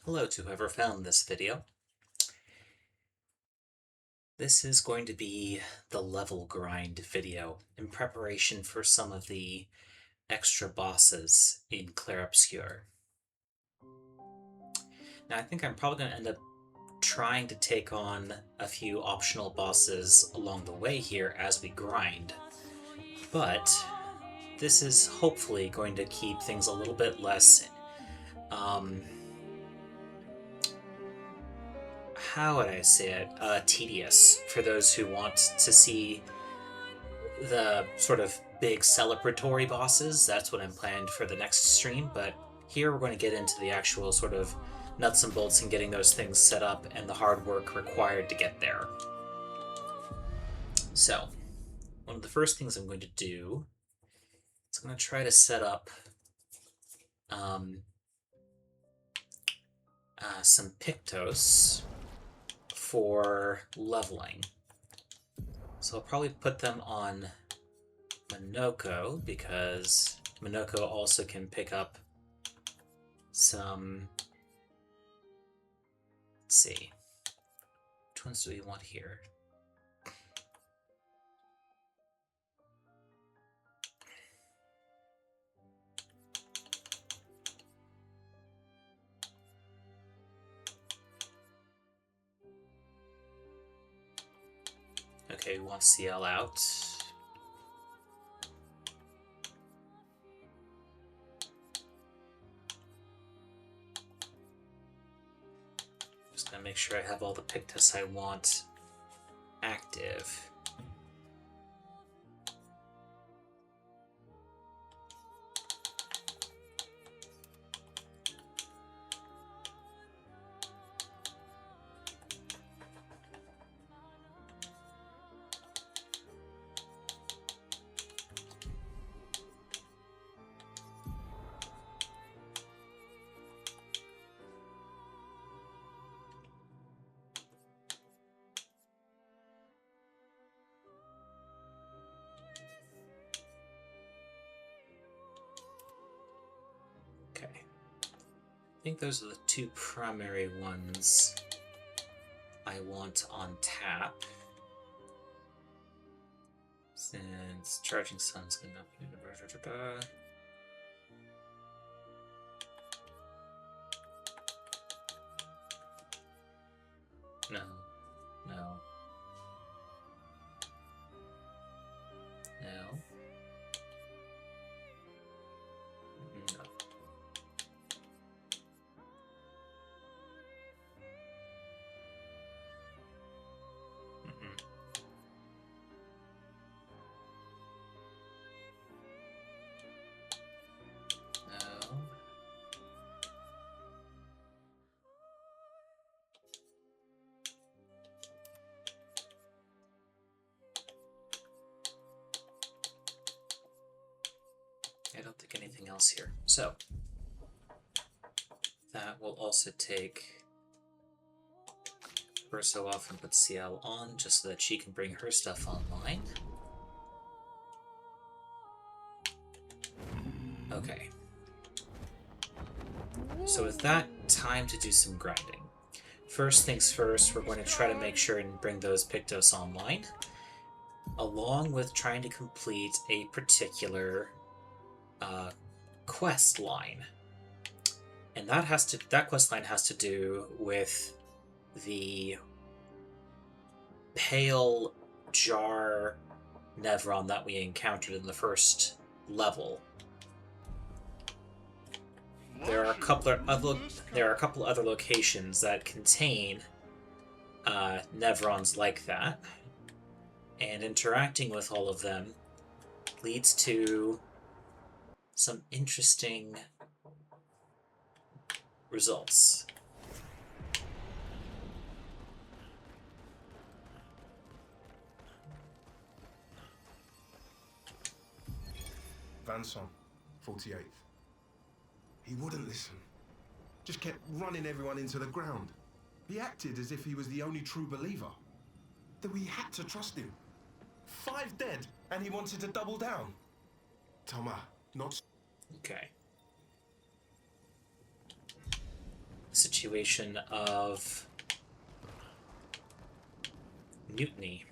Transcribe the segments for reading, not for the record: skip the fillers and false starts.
Hello to whoever found this video. This is going to be the level grind video in preparation for some of the extra bosses in Clair Obscur. Now I think I'm probably going to end up trying to take on a few optional bosses along the way here as we grind, but this is hopefully going to keep things a little bit less how would I say it, tedious for those who want to see the sort of big celebratory bosses. That's what I'm planned for the next stream, but here we're going to get into the actual sort of nuts and bolts and getting those things set up and the hard work required to get there. So, one of the first things I'm going to do is I'm going to try to set up some Pictos for leveling. So I'll probably put them on Minoko, because Minoko also can pick up some... Let's see. Which ones do we want here? Okay, we want CL out. Just gonna make sure I have all the Pictus I want active. Okay. I think those are the two primary ones I want on tap. Since Charging Sun's gonna be... No. No. No. No. No. I don't think anything else here. So that will also take her so often put CL on just so that she can bring her stuff online. Okay. So with that, time to do some grinding. First things first, we're going to try to make sure and bring those Pictos online, along with trying to complete a particular quest line. And that quest line has to do with the pale jar Nevron that we encountered in the first level. There are a couple other locations that contain Nevrons like that, and interacting with all of them leads to some interesting results. Vanson, 48th. He wouldn't listen. Just kept running everyone into the ground. He acted as if he was the only true believer. That we had to trust him. 5 dead, and he wanted to double down. Thomas, not... Okay. situation of mutiny.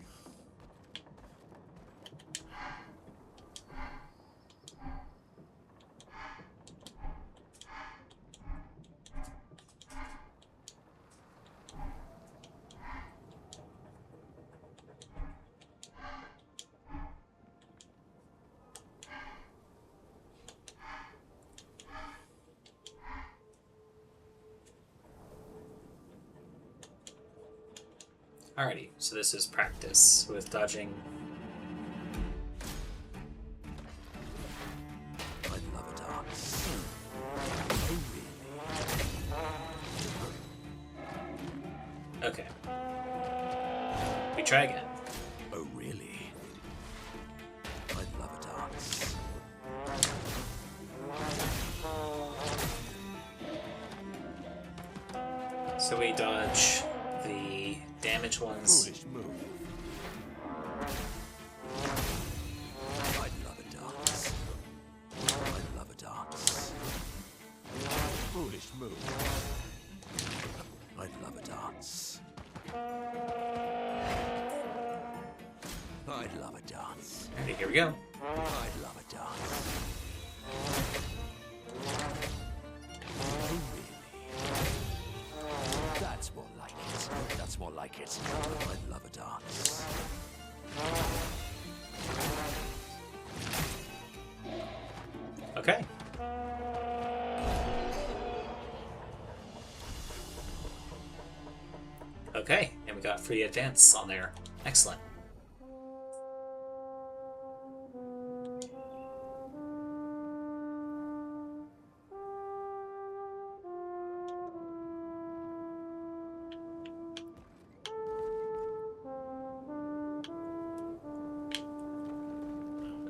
Alrighty, so this is practice with dodging. I love a dance. Okay. We try again. Oh, really? I love a dance. So we dodge the damage ones. Foolish move. I love a dance. I love a dance. Foolish move. I love a dance. I love a dance. Alrighty, here we go. I love a dance. Oh, really? That's more like it. That's more like it. I love a dance. Okay. Okay, and we got free advance on there. Excellent.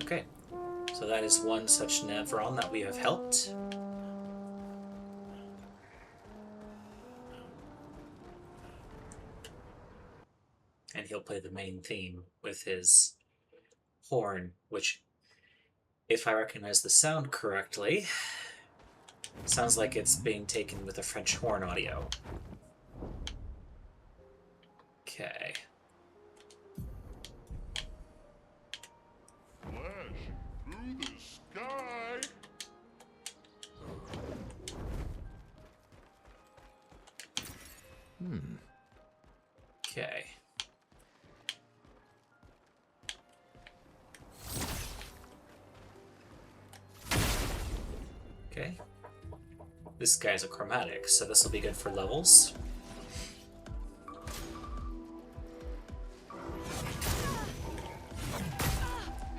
Okay, so that is one such Nevron that we have helped. And he'll play the main theme with his horn, which, if I recognize the sound correctly, sounds like it's being taken with a French horn audio. Okay. Flash through the sky. Okay. Okay. This guy's a chromatic, so this will be good for levels.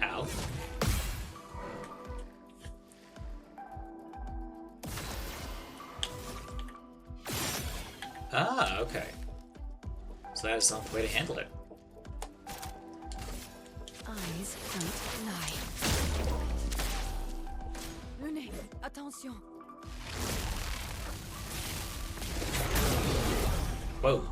Ow. Ah, okay. So that is not the way to handle it. Eyes don't lie. Le nez, attention. Whoa.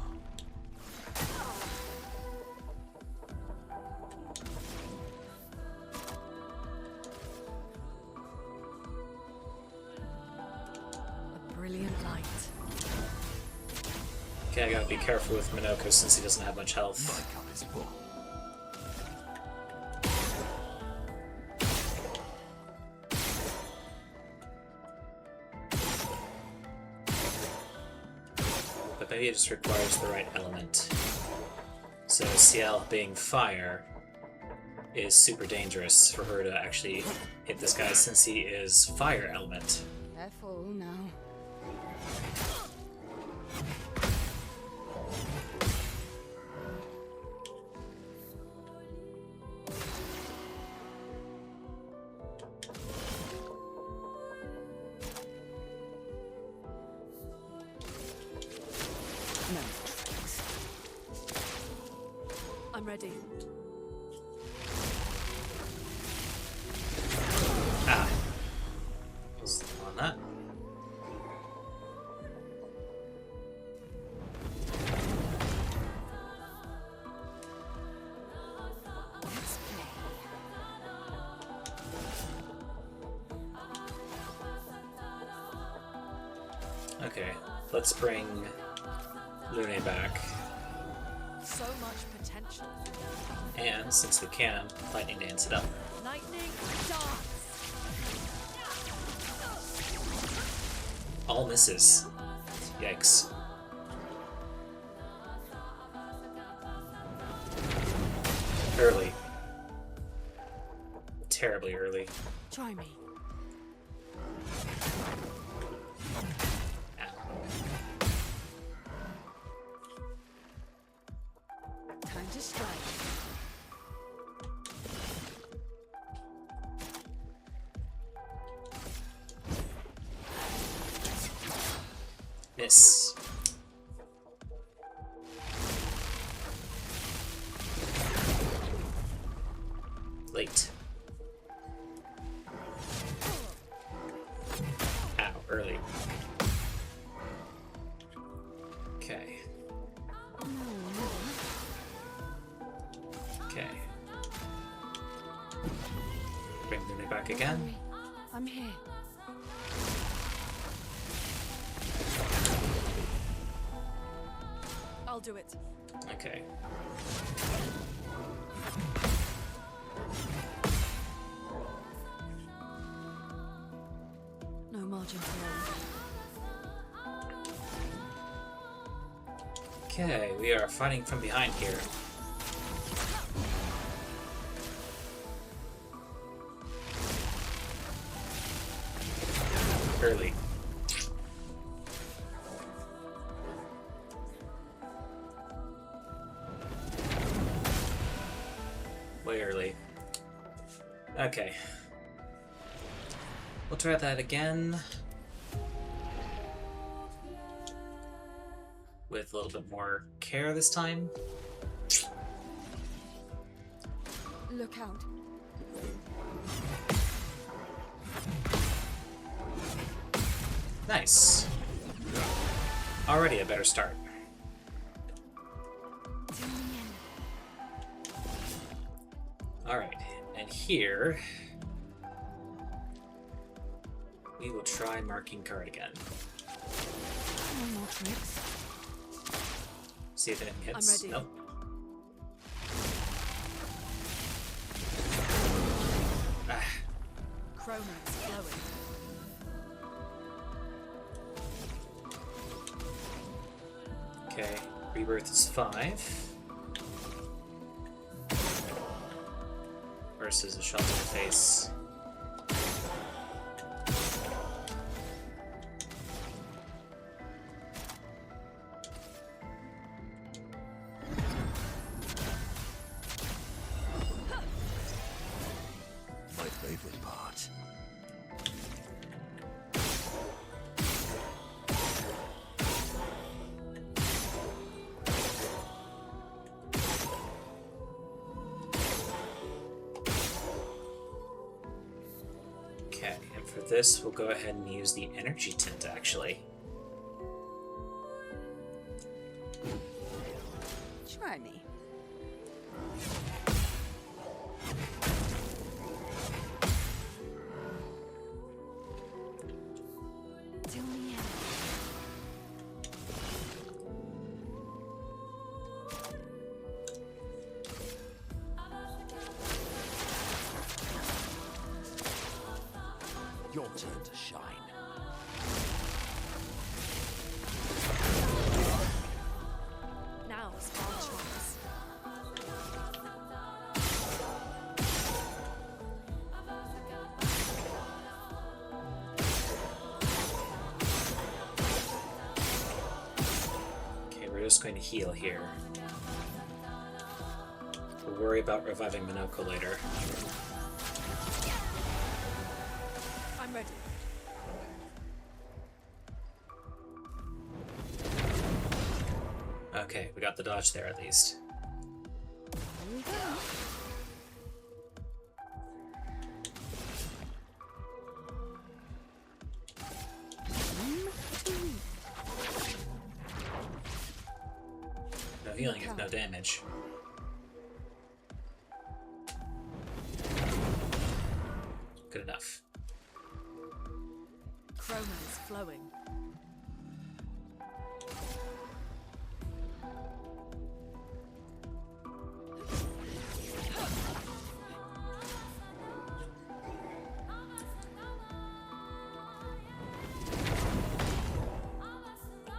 A brilliant light. Okay, I gotta be careful with Minoko since he doesn't have much health. My cup is full. But maybe it just requires the right element. So Ciel being fire is super dangerous for her to actually hit this guy since he is fire element. Careful now. No tricks. I'm ready. Ah. Was on that. Let's play. Okay, let's bring Lune back. So much potential. And since we can, lightning dance it up. Lightning dance. All misses. Yikes. Early. Terribly early. Try me. Ow. Time to strike. Miss. Late. Ow, early. Okay. Okay. Bring Lune back again. I'm here. I'll do it. Okay. No margin for error. Okay, we are fighting from behind here. Early. Way early. Okay. We'll try that again. With a little bit more care this time. Look out. Nice. Already a better start. Till the end. Alright, and here we will try marking card again. No more tricks. See if anything hits. I'm ready. Nope. Ah, Chroma's flowing. okay, rebirth is 5. Versus a shot to the face. My favorite part. Okay, and for this, we'll go ahead and use the energy tint actually. Try me. Till the end. Your turn to shine. Now's our chance. Okay, we're just going to heal here. We'll worry about reviving Minoko later. I'm ready. Okay, we got the dodge there at least. Here we go. No healing if no damage. Good enough. Chroma is flowing.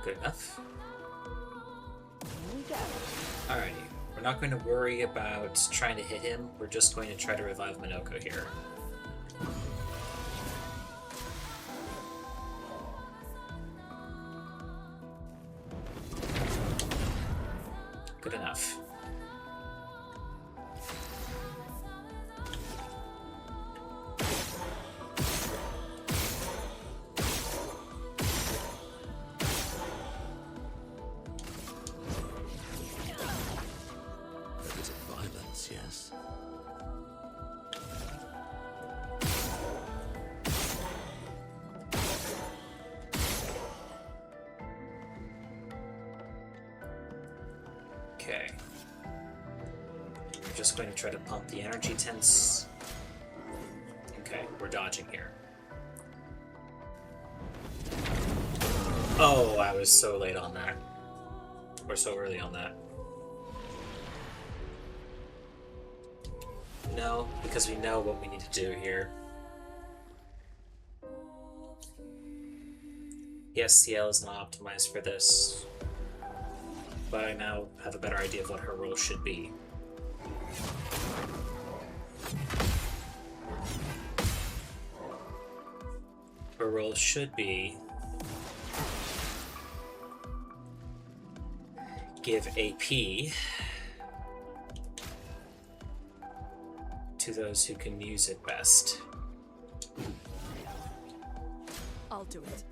Good enough. Here we go. Alrighty. We're not going to worry about trying to hit him. We're just going to try to revive Minoko here. Good enough. There is violence, yes. Okay. We're just going to try to pump the energy tints. Okay, we're dodging here. Oh, I was so late on that. Or so early on that. No, because we know what we need to do here. Yes, CL is not optimized for this, but I now have a better idea of what her role should be. Her role should be give AP to those who can use it best. I'll do it.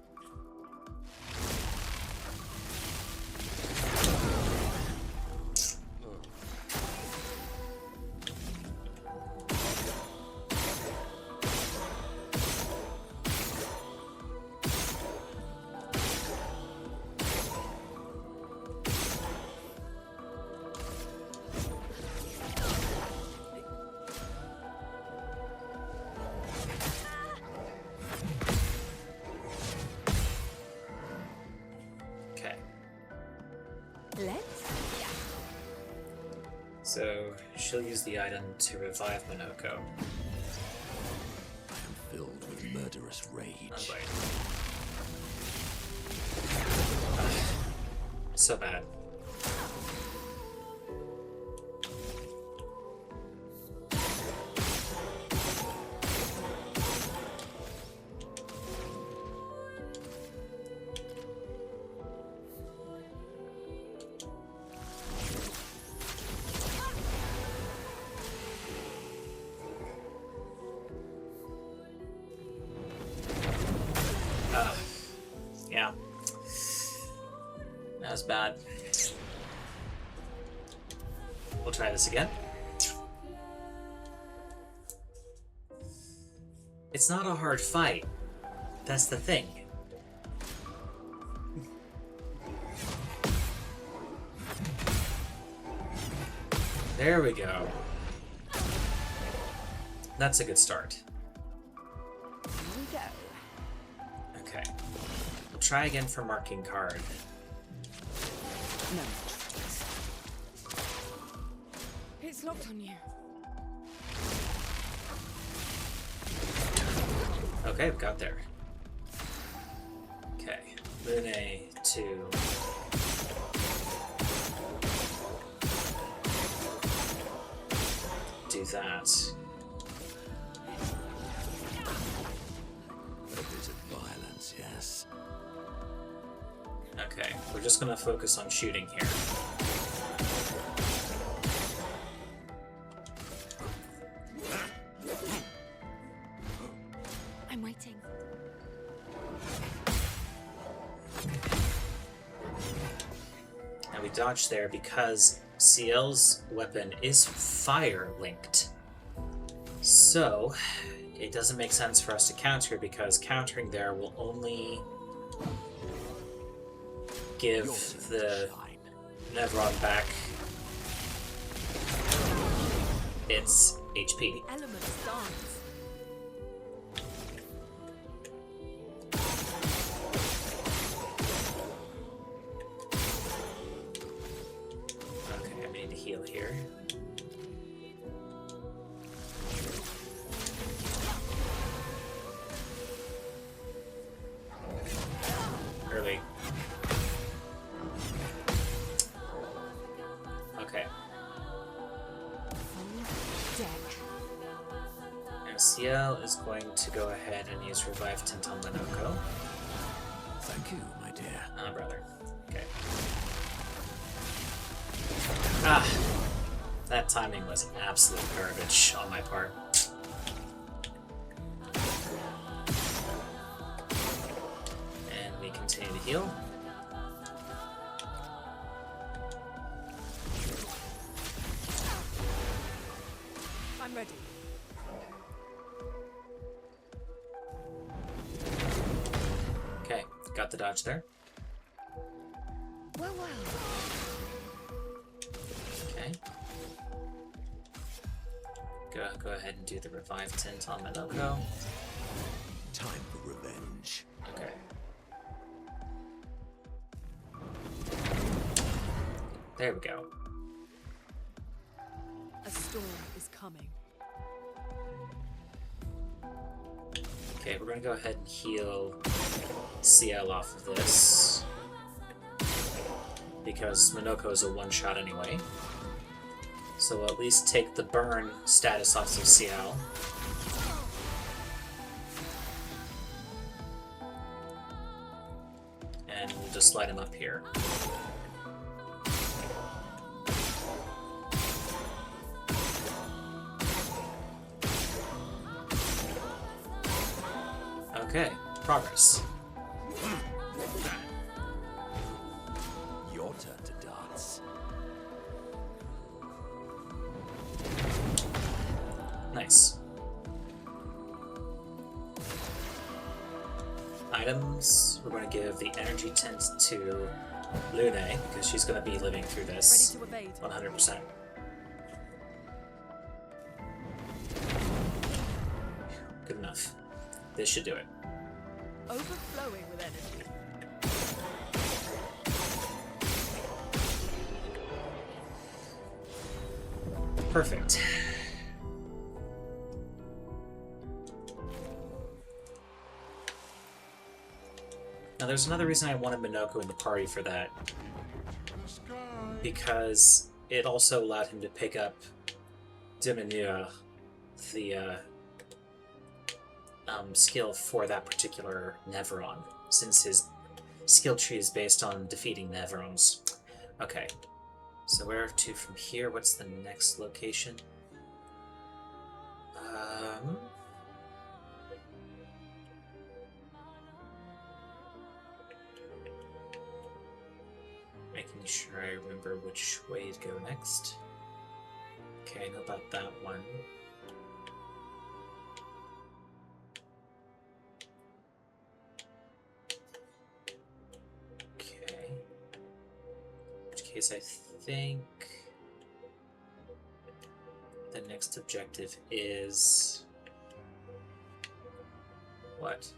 Okay, Let's. so she'll use the item to revive Minoko. I am filled with murderous Oh, rage. wait. So bad. Yeah. That was bad. We'll try this again. It's not a hard fight. That's the thing. There we go. That's a good start. Here we go. Okay. We'll try again for marking card. No. It's locked on you. Okay, we got there. Okay. Lune to do that. There is violence, yes. Okay, we're just gonna focus on shooting here. I'm waiting. Now we dodged there because CL's weapon is fire linked. So it doesn't make sense for us to counter because countering there will only give the Shine. Nevron back its HP. Elements dance. Okay, I need to heal here. Early. is going to go ahead and use Revive Tint on Minoko. Thank you, my dear. Ah, brother. Okay. Ah! That timing was absolute garbage on my part. And we continue to heal. I'm ready. Okay, got the dodge there. Well. Okay. Go ahead and do the Revive Tint on Minoko. Time for revenge. Okay. There we go. A storm is coming. Okay, we're gonna go ahead and heal CL off of this. Because Minoko is a one-shot anyway. So we'll at least take the burn status off of CL. And we'll just slide him up here. Okay, progress. Your turn to dance. Nice. Items, we're going to give the energy tint to Lune, because she's going to be living through this Ready to evade. 100%. Good enough. This should do it. Overflowing with energy. Perfect. Now there's another reason I wanted Minoko in the party for that. The sky. Because it also allowed him to pick up Diminuer, the skill for that particular Neveron, since his skill tree is based on defeating Neverons. Okay, so where to from here? What's the next location? Making sure I remember which way to go next. Okay, I know about that one. Okay. In which case I think the next objective is what?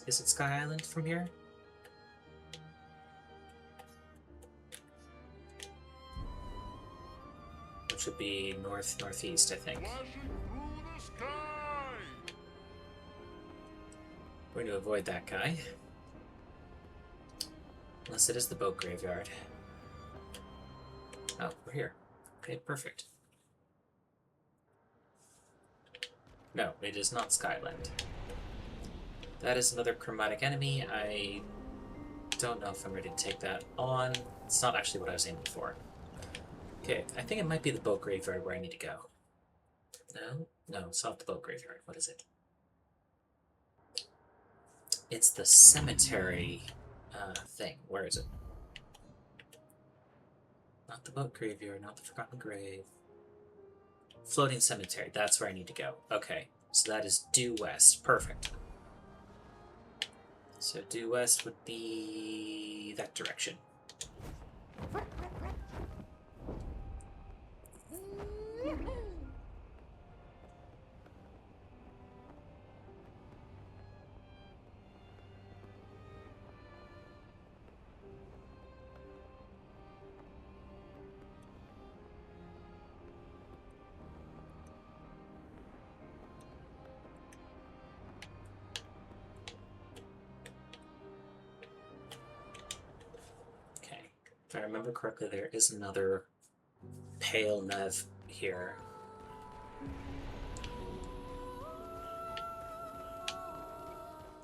Is it Sky Island from here? Which would be northeast, I think. Flashing through the sky. We're going to avoid that guy. Unless it is the boat graveyard. Oh, we're here. Okay, perfect. No, it is not Skyland. That is another chromatic enemy. I don't know if I'm ready to take that on. It's not actually what I was aiming for. Okay, I think it might be the boat graveyard where I need to go. No? No, it's not the boat graveyard. What is it? It's the cemetery thing. Where is it? Not the boat graveyard, not the Forgotten Grave. Floating cemetery. That's where I need to go. Okay, so that is due west. Perfect. So due west would be that direction. If I remember correctly, there is another pale Nev here.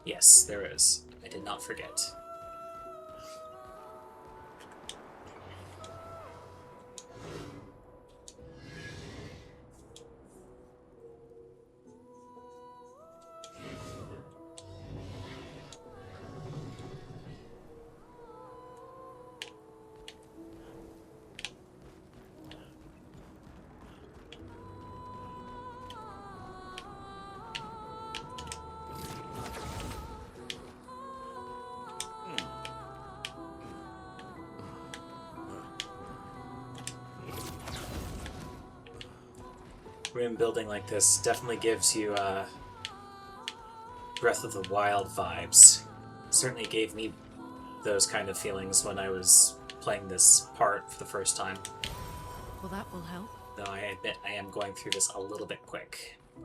Yes, there is. I did not forget. Room building like this definitely gives you Breath of the Wild vibes. Certainly gave me those kind of feelings when I was playing this part for the first time. Well, that will help. Though I admit I am going through this a little bit quick. Here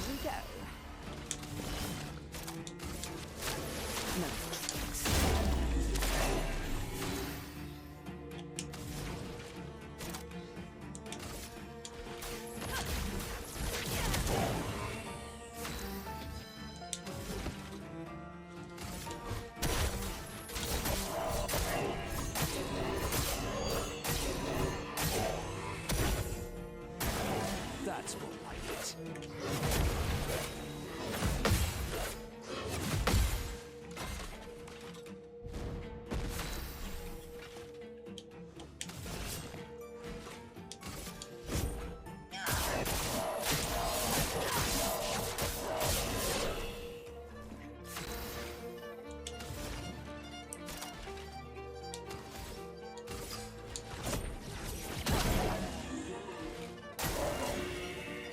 we go. No mistakes. That's more like it.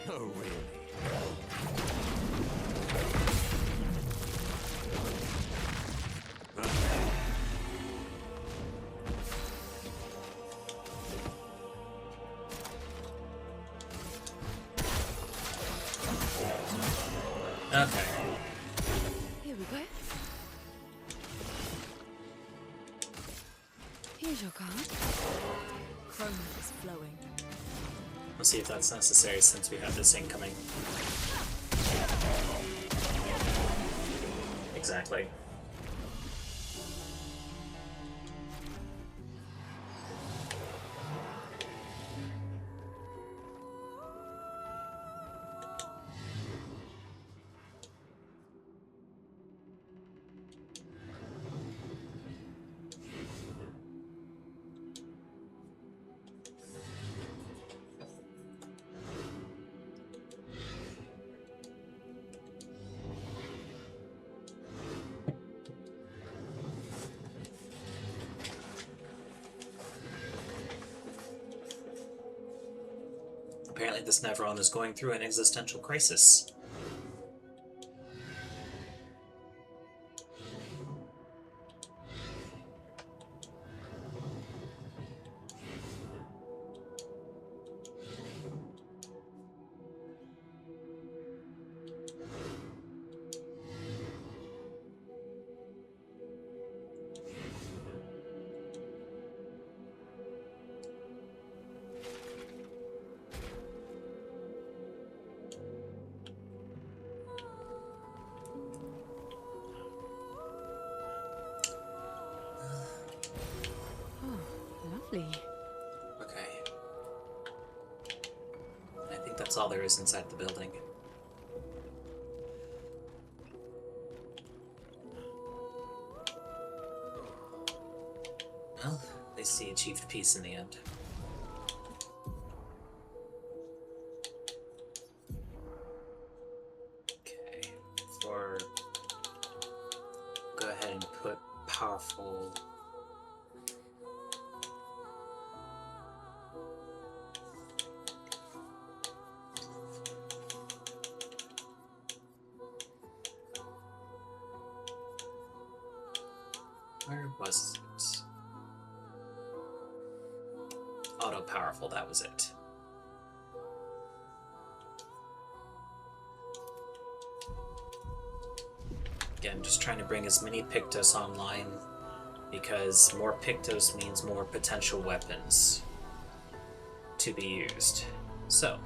Oh, really? Okay. Here we go. Here's your card. Chroma is flowing. We'll see if that's necessary since we have this incoming. Exactly. Apparently this Nevron is going through an existential crisis. Lovely. Okay. I think that's all there is inside the building. Well, they see achieved peace in the end. Okay. For go ahead and put powerful. Where was it? Auto powerful, that was it. Again, just trying to bring as many Pictos online, because more Pictos means more potential weapons to be used. So,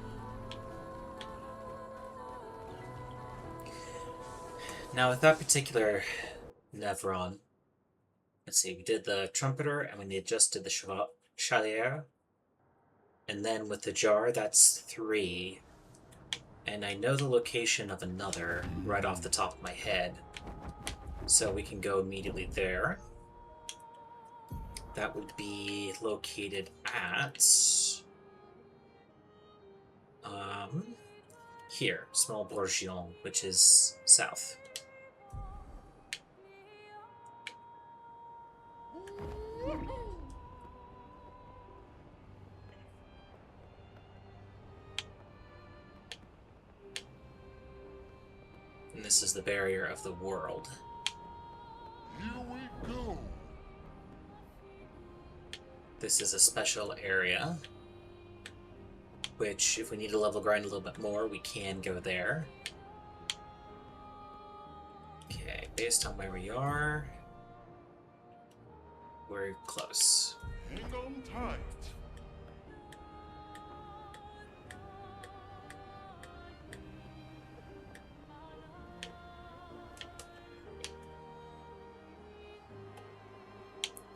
now with that particular Nevron, let's see, we did the Trumpeter and we just did the Chalier. And then with the jar, that's 3. And I know the location of another right off the top of my head. So we can go immediately there. That would be located at... here, Small Bourgeon, which is south. And this is the barrier of the world. Here we go. This is a special area, which if we need to level grind a little bit more, we can go there. Okay, based on where we are, we're close. Hang on tight.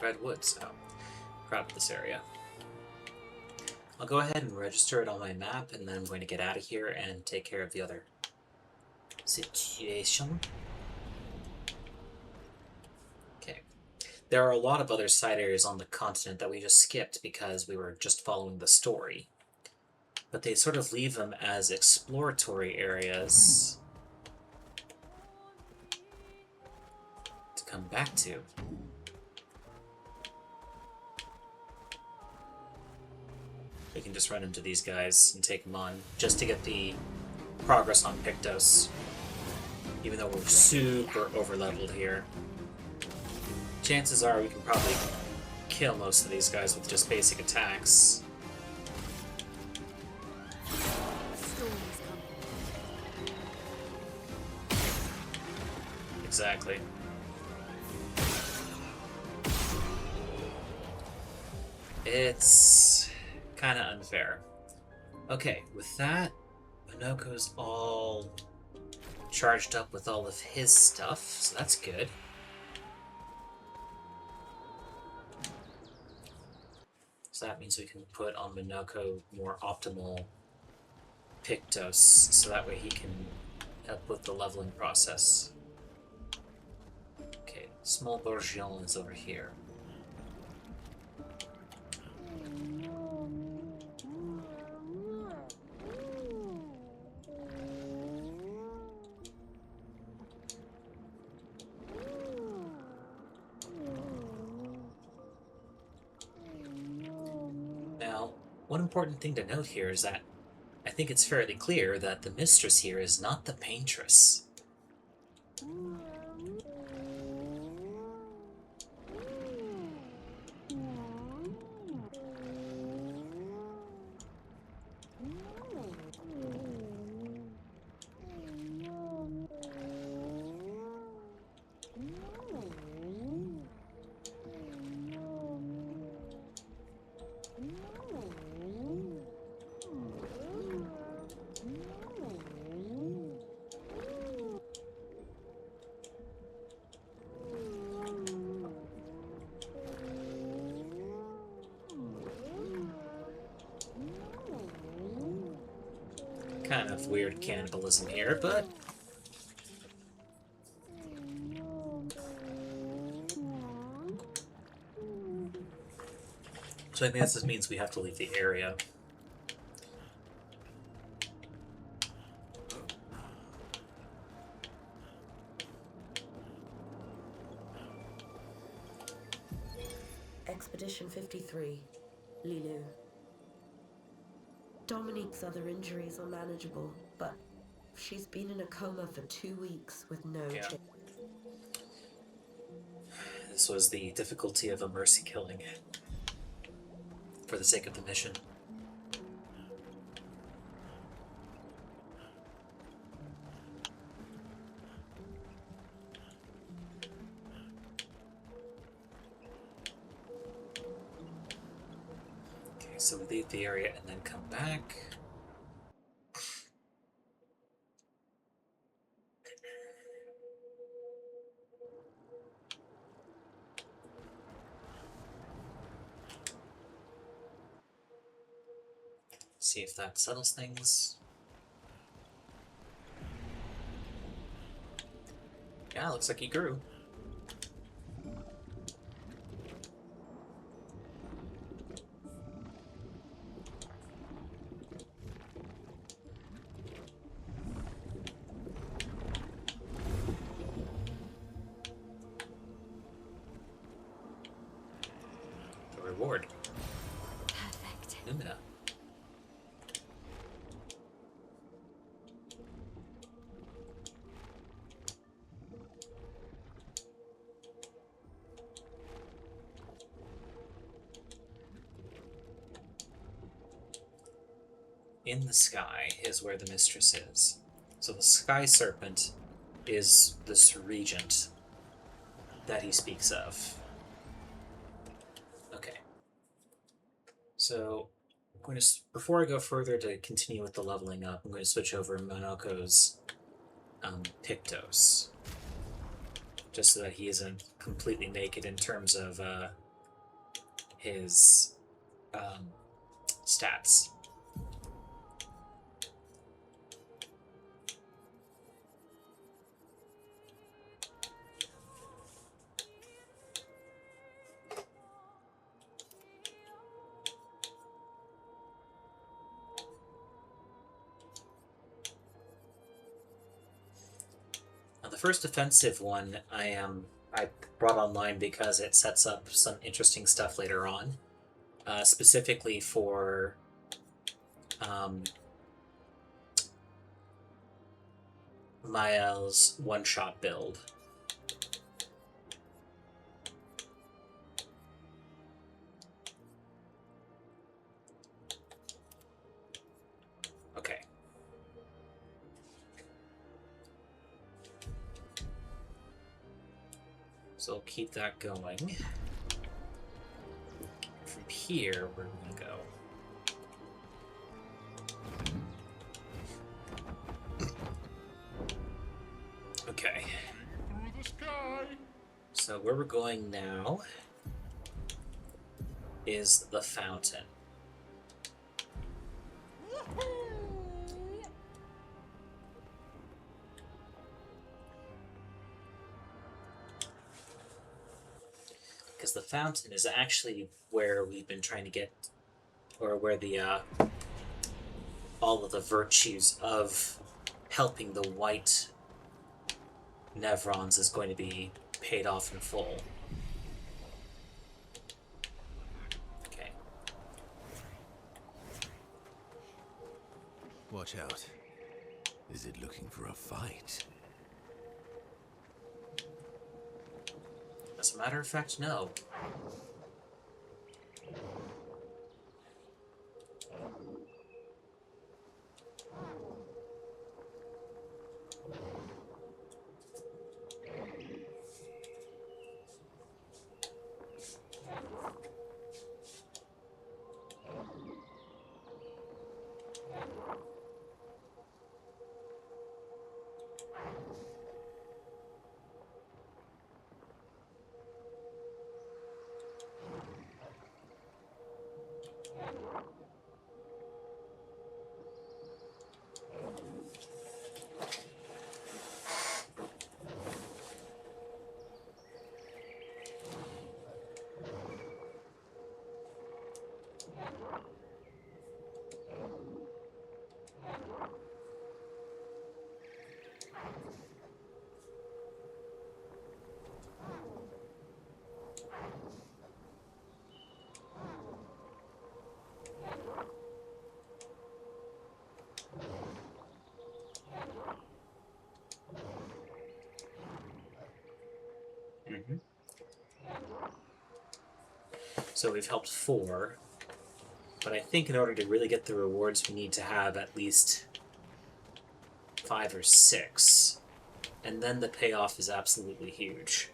Redwoods. Oh, proud of this area. I'll go ahead and register it on my map, and then I'm going to get out of here and take care of the other situation. Okay. There are a lot of other side areas on the continent that we just skipped because we were just following the story. But they sort of leave them as exploratory areas to come back to. We can just run into these guys and take them on, just to get the progress on Pictos. Even though we're super over-leveled here. Chances are we can probably kill most of these guys with just basic attacks. Exactly. It's kind of unfair. Okay, with that, Minoko's all charged up with all of his stuff, so that's good. So that means we can put on Minoko more optimal Pictos, so that way he can help with the leveling process. Okay, Small Bourgeon is over here. One important thing to note here is that I think it's fairly clear that the mistress here is not the paintress. Kind of weird cannibalism here, but... So I guess this means we have to leave the area. Expedition 53, Lilu. Dominique's other injuries are manageable, but she's been in a coma for 2 weeks with no change. This was the difficulty of a mercy killing. for the sake of the mission. Okay, so we leave the area and then come back. See if that settles things. Yeah, looks like he grew. The reward. Perfect. Lumina. In the sky is where the mistress is. So the sky serpent is this regent that he speaks of. Okay. So I'm going to, before I go further to continue with the leveling up, I'm going to switch over Monoko's Pictos, just so that he isn't completely naked in terms of his stats. Now, the first offensive one I brought online because it sets up some interesting stuff later on, specifically for Mael's one-shot build. Okay. So we'll keep that going. From here, where are we going to go? Okay. Through the sky. So where we're going now is the fountain. Because the fountain is actually where we've been trying to get, or where the all of the virtues of helping the white Nevrons is going to be paid off in full. Okay. Watch out. Is it looking for a fight? As a matter of fact, no. So we've helped 4. But I think in order to really get the rewards, we need to have at least 5 or 6. And then the payoff is absolutely huge.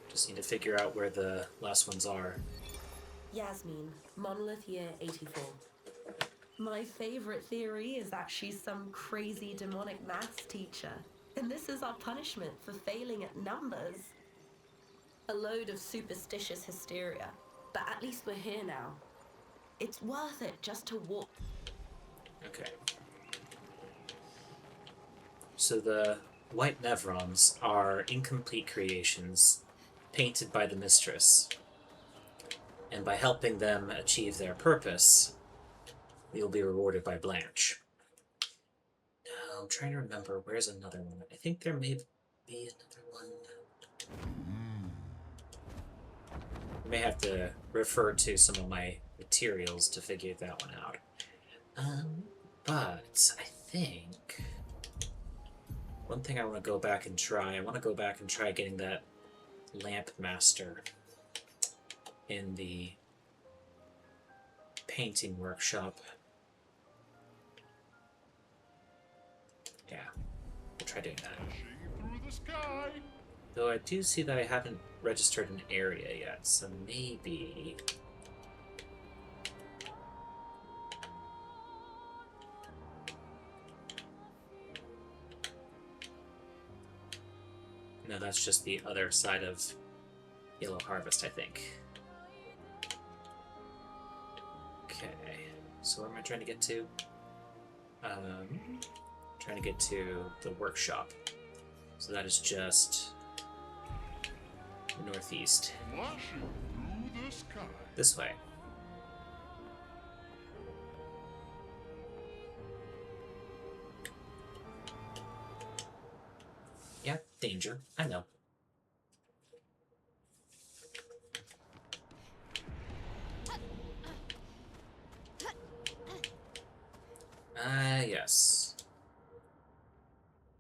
Just need to figure out where the last ones are. Yasmin, Monolith Year 84. My favorite theory is that she's some crazy demonic maths teacher, and this is our punishment for failing at numbers. A load of superstitious hysteria, but at least we're here now. It's worth it just to walk. Okay. So the white Nevrons are incomplete creations painted by the Mistress. And by helping them achieve their purpose, we will be rewarded by Blanche. Now, I'm trying to remember, where's another one? I think there may be another one. I may have to refer to some of my materials to figure that one out. But I think one thing I want to go back and try, I want to go back and try getting that Lampmaster in the painting workshop. Yeah, we'll try doing that. Through the sky. Though I do see that I haven't registered an area yet, so maybe... No, that's just the other side of Yellow Harvest, I think. Okay, so where am I trying to get to? Trying to get to the workshop. So that is just northeast. Flashing through the sky. This way. Yeah, danger. I know. Yes.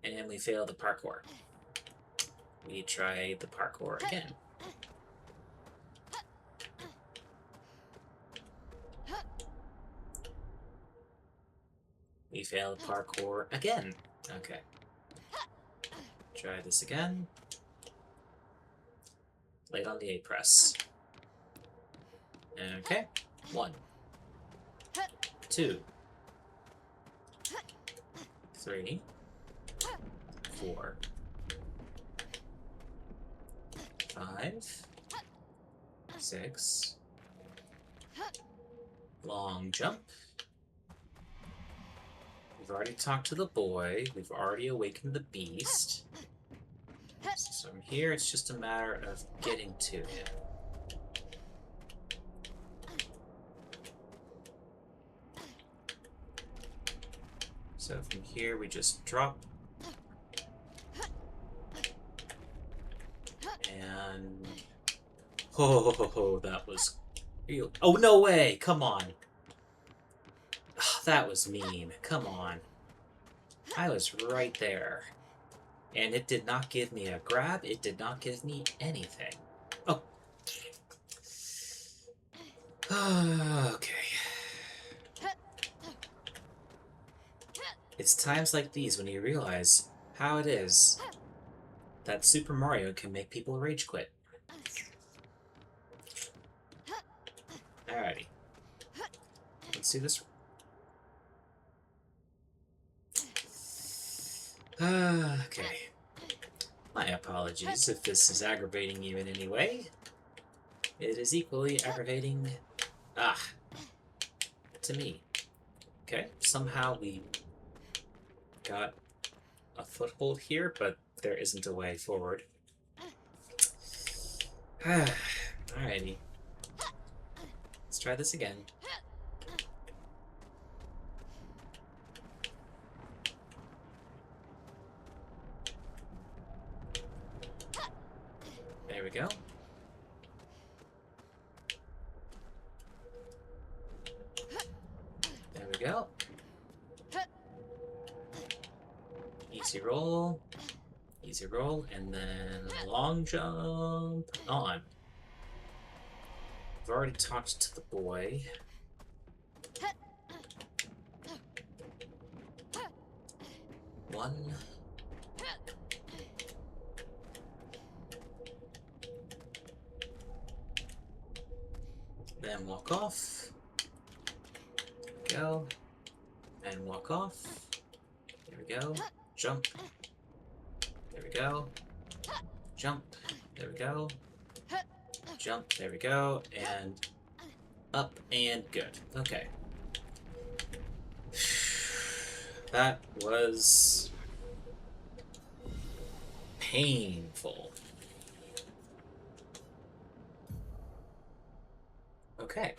And we fail the parkour. We try the parkour again. We fail the parkour again. Okay. Try this again. Late on the A press. Okay. 1, 2, 3, 4, 5, 6. Long jump. We've already talked to the boy. We've already awakened the beast. So from here, it's just a matter of getting to him. So from here, we just drop. And... Oh, that was... real. Oh, no way! Come on! Oh, that was mean. Come on. I was right there. And it did not give me a grab. It did not give me anything. Oh. Okay. It's times like these when you realize how it is that Super Mario can make people rage quit. Alrighty. Let's do this. Okay. My apologies if this is aggravating you in any way. It is equally aggravating, to me. Okay, somehow we got a foothold here, but there isn't a way forward. Alrighty. Let's try this again. There we go. There we go. Easy roll, and then long jump on. I've already talked to the boy. One. Then walk off. There we go. And walk off. There we go. Jump. There we go. Jump. There we go. Jump. There we go. And up and good. Okay. That was painful. Okay.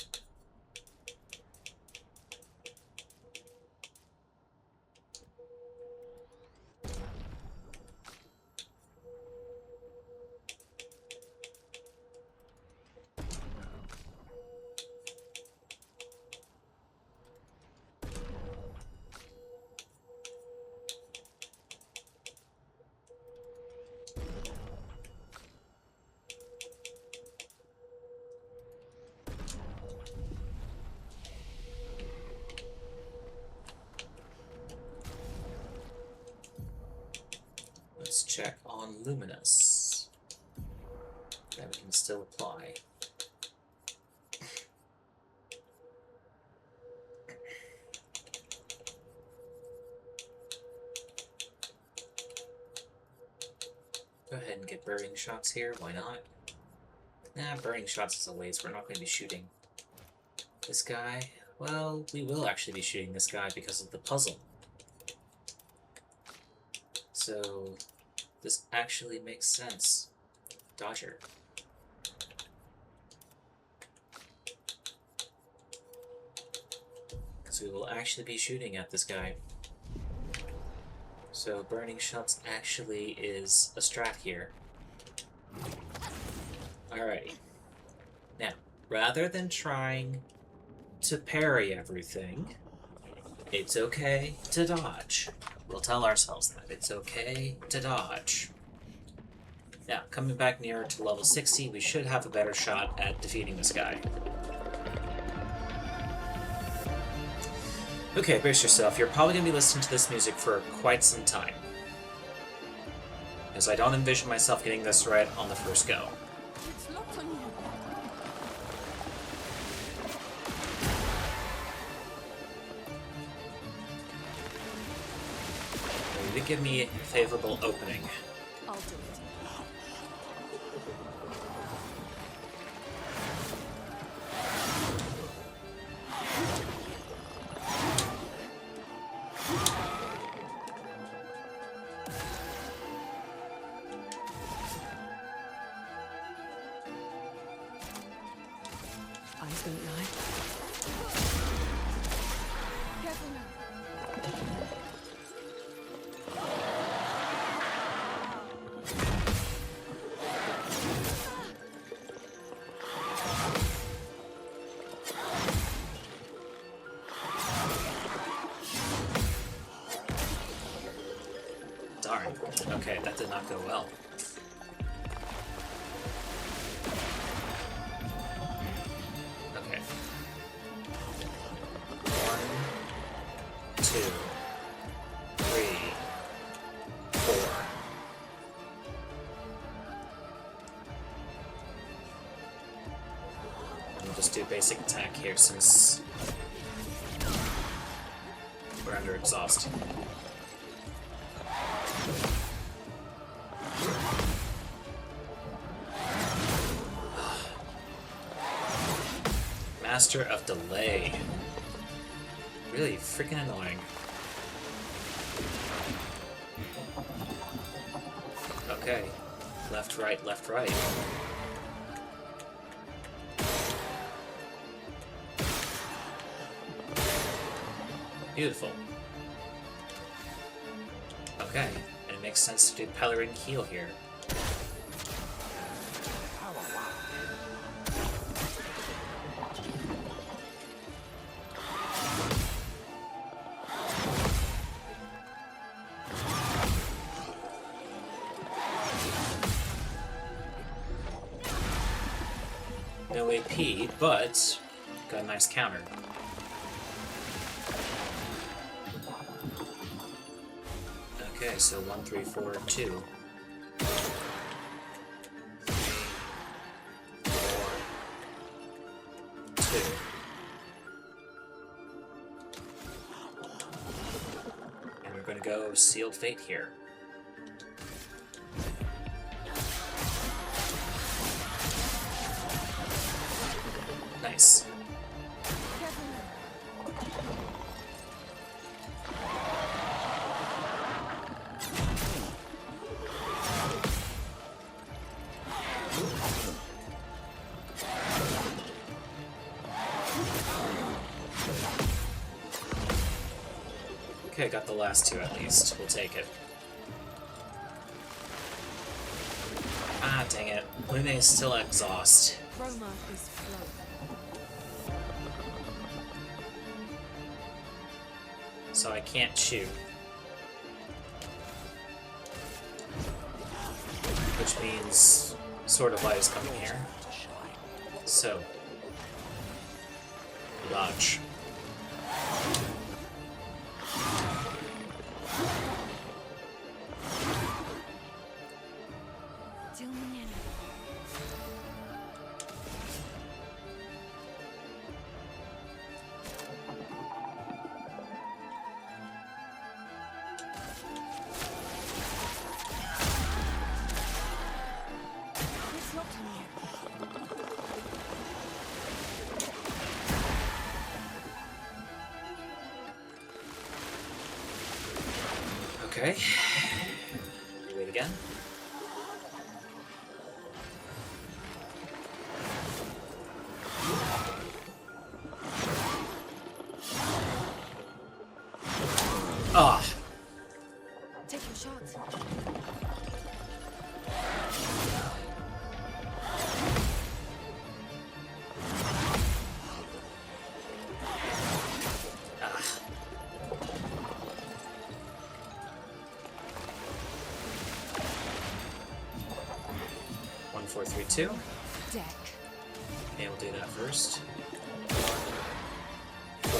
Let's check on Luminous. That we can still apply. Go ahead and get burning shots here, why not? Nah, burning shots is a waste, we're not going to be shooting this guy. Well, we will actually be shooting this guy because of the puzzle. So, this actually makes sense. Dodger. Because we will actually be shooting at this guy. So burning shots actually is a strat here. Alrighty. Now, rather than trying to parry everything, it's okay to dodge. We'll tell ourselves that. It's okay to dodge. Now, coming back nearer to level 60, we should have a better shot at defeating this guy. Okay, brace yourself. You're probably going to be listening to this music for quite some time, as I don't envision myself getting this right on the first go. It's locked on you. It did give me a favorable opening. I'll do it. Eyes don't lie. Careful now. Darn. Okay, that did not go well. Okay. 1, 2, 3, 4. We'll just do basic attack here since we're under exhaust. Master of delay. Really freaking annoying. Okay. Left, right, left, right. Beautiful. Okay, and it makes sense to do Pellerin Keel here. no AP, but got a nice counter. Okay, so 1, 3, 4, 2. 4, 2. And we're going to go Sealed Fate here. Nice. Okay, got the last two at least. We'll take it. Ah, dang it. Lune is still exhaust. Chroma is flow. So I can't shoot. Which means Sword of Light is coming here. So, dodge. Okay. Do it again. Ah. Take your shots. Ah. One, 4, 3, 2. Deck. Okay, we'll do that first. 4,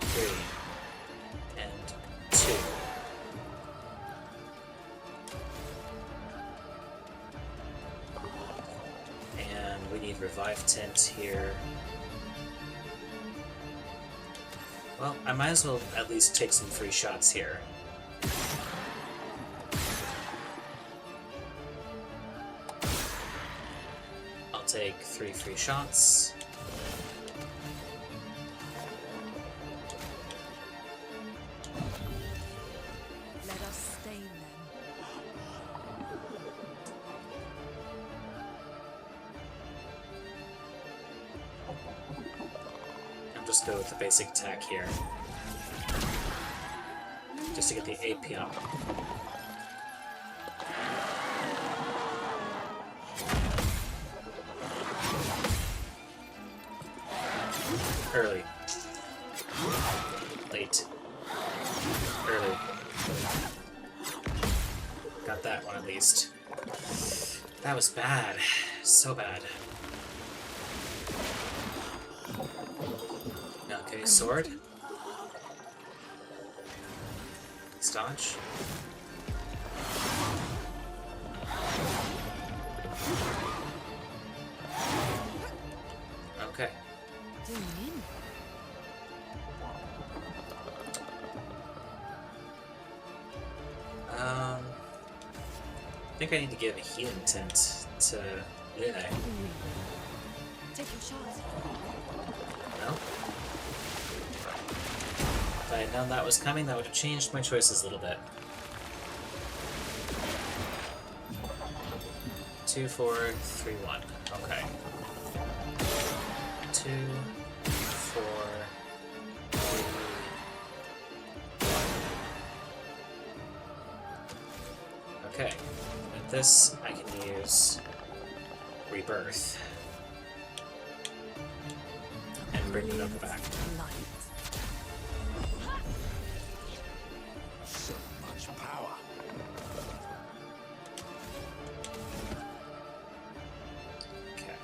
3, and 2. And we need Revive Tint here. Well, I might as well at least take some free shots here. I'll take 3 free shots. Let us stain them. And just go with the basic attack here. Just to get the AP up. Early. Late. Early. Got that one at least. That was bad. So bad. Okay, sword. Staunch. Okay. Zoom in. I think I need to give a healing tint to Lune. Take your shots. No? If I had known that was coming, that would have changed my choices a little bit. 2, 4, 3, 1. Okay. 2, 4, 3, 1. Okay. With this, I can use Rebirth. And bring the number back. So much power. Okay.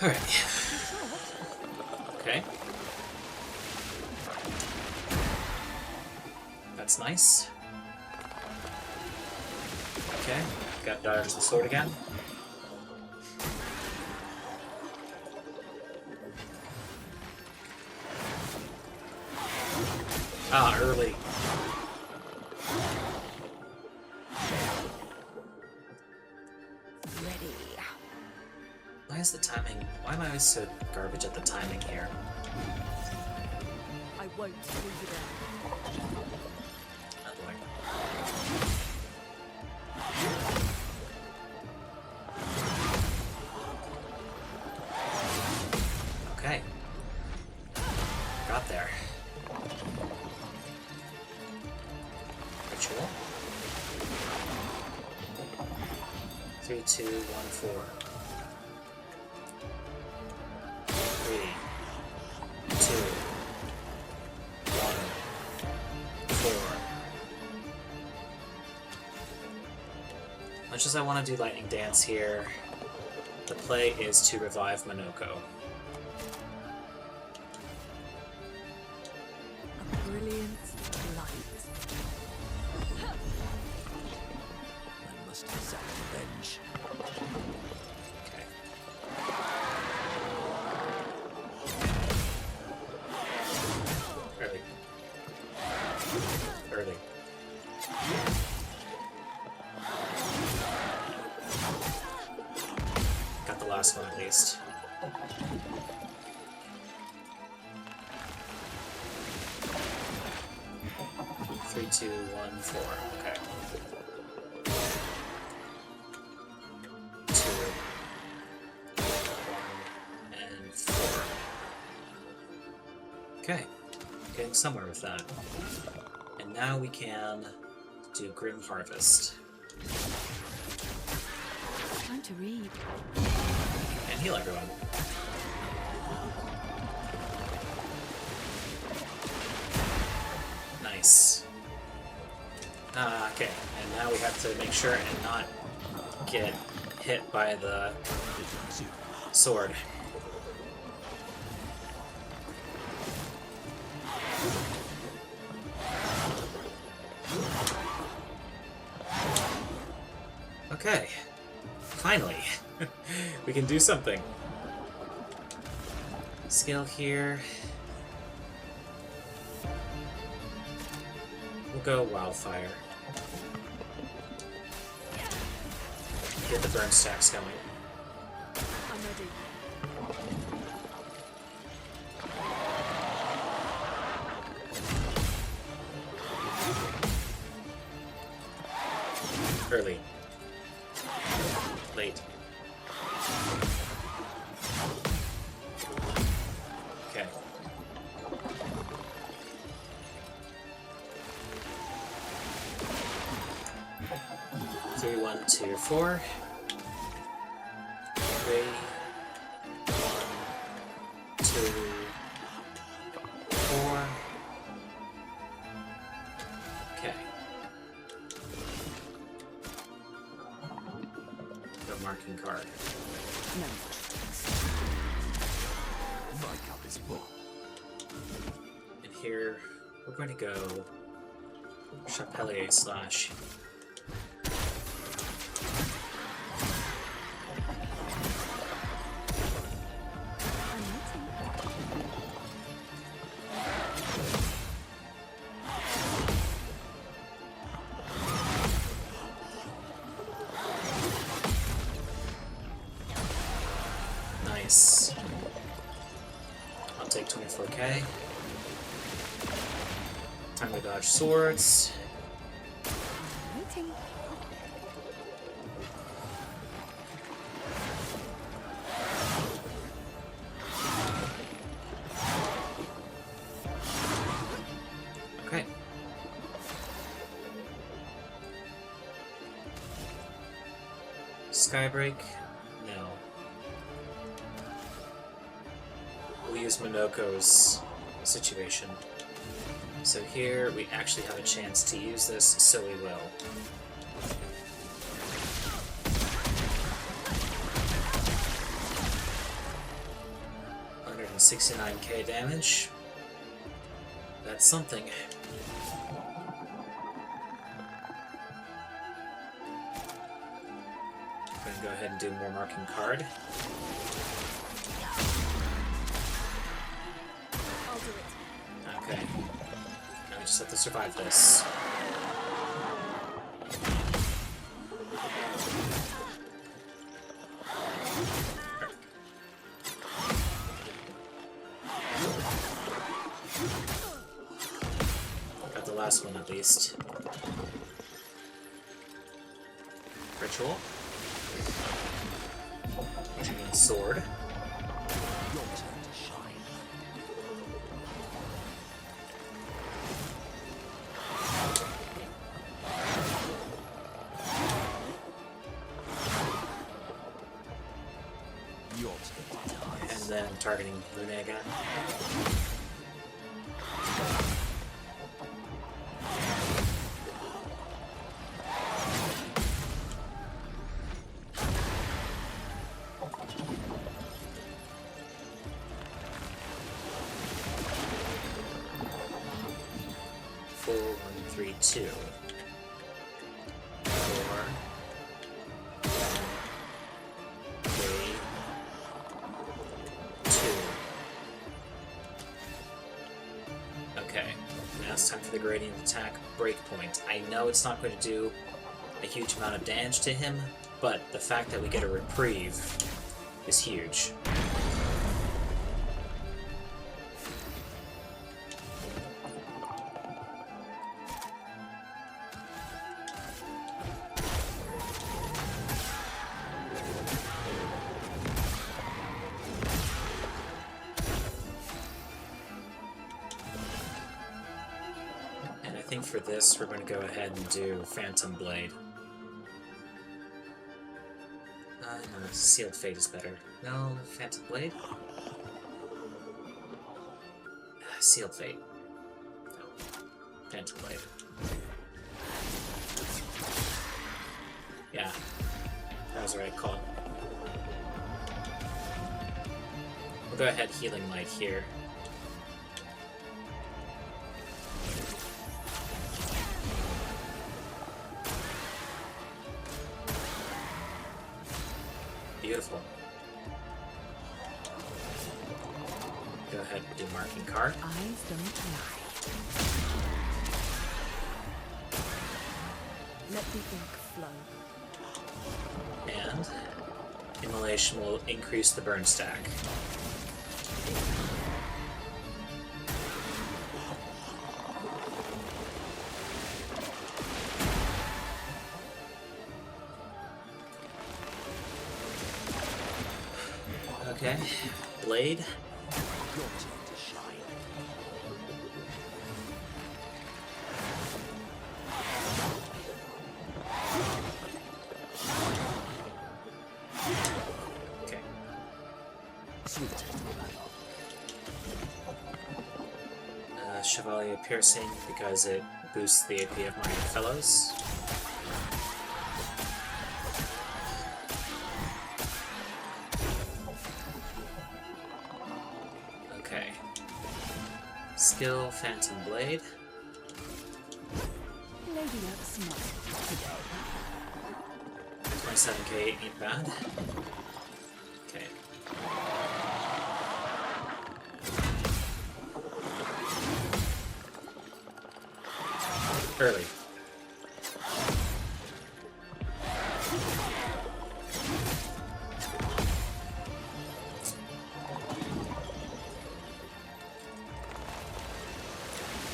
Alright. Okay. That's nice. Okay, got dodged the sword again. Ah, early. Ready. Why is the timing... Why am I always so garbage at the timing here? I won't leave you there. Oh boy. Okay. Got there. Ritual. 3, 2, 1, 4. 3, 2, 1, 4. Much as I want to do Lightning Dance here, the play is to revive Monoko. A brilliant light. I must exact revenge. Okay. Early. Early. Got the last one at least. Three, two, 1, 4. Okay. 2, 1, and 4. Okay. Getting somewhere with that. And now we can do Grim Harvest. Time to read. And heal everyone. Nice. Okay, and now we have to make sure and not get hit by the sword. Okay, finally, we can do something. Skill here. We'll go Wildfire. Get the burn stacks going. I'm ready. Early. Late. Okay. Three, 1, 2, 4. 3, 1, 2, 4. Okay. The marking card. No. My cup is full. And here we're going to go Chapelier slash. I'm waiting. Nice. I'll take 24k. Time to dodge swords. Waiting. Okay. Skybreak? No. We'll use Monoko's situation. So here we actually have a chance to use this, so we will. 69k damage. That's something. I'm gonna go ahead and do more marking card. I'll do it. Okay. Now we just have to survive this. Got the last one at least. Ritual. Dragon sword. Your turn to shine. Your turn to dance. And then targeting Luna again. Four, 1, 3, 2. 4, 3, 2. Okay, now it's time for the gradient attack breakpoint. I know it's not going to do a huge amount of damage to him, but the fact that we get a reprieve is huge. And I think for this, we're going to go ahead and do Phantom Blade. No, Sealed Fate is better. No, Phantom Blade? Sealed Fate. No. Phantom Blade. Yeah. That was the right call. We'll go ahead Healing Light here. Beautiful. Go ahead and do marking card. Eyes don't lie. Let the ink flow. And Immolation will increase the burn stack. Okay, Blade. Your turn to shine. Okay, Sweet temple. Chevalier Piercing because it boosts the AP of my fellows. Okay. Skill Phantom Blade. Lady Luck smart today. 27k ain't bad. Okay. Early.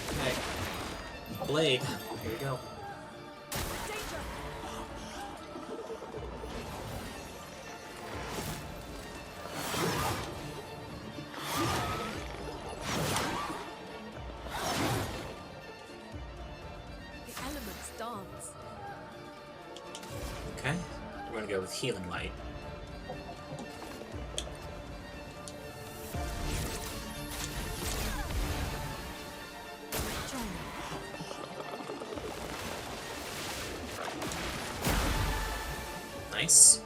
Okay. Blade. Here we go. Danger! The elements dance. Okay. We're gonna go with Healing Light. Join me. Nice.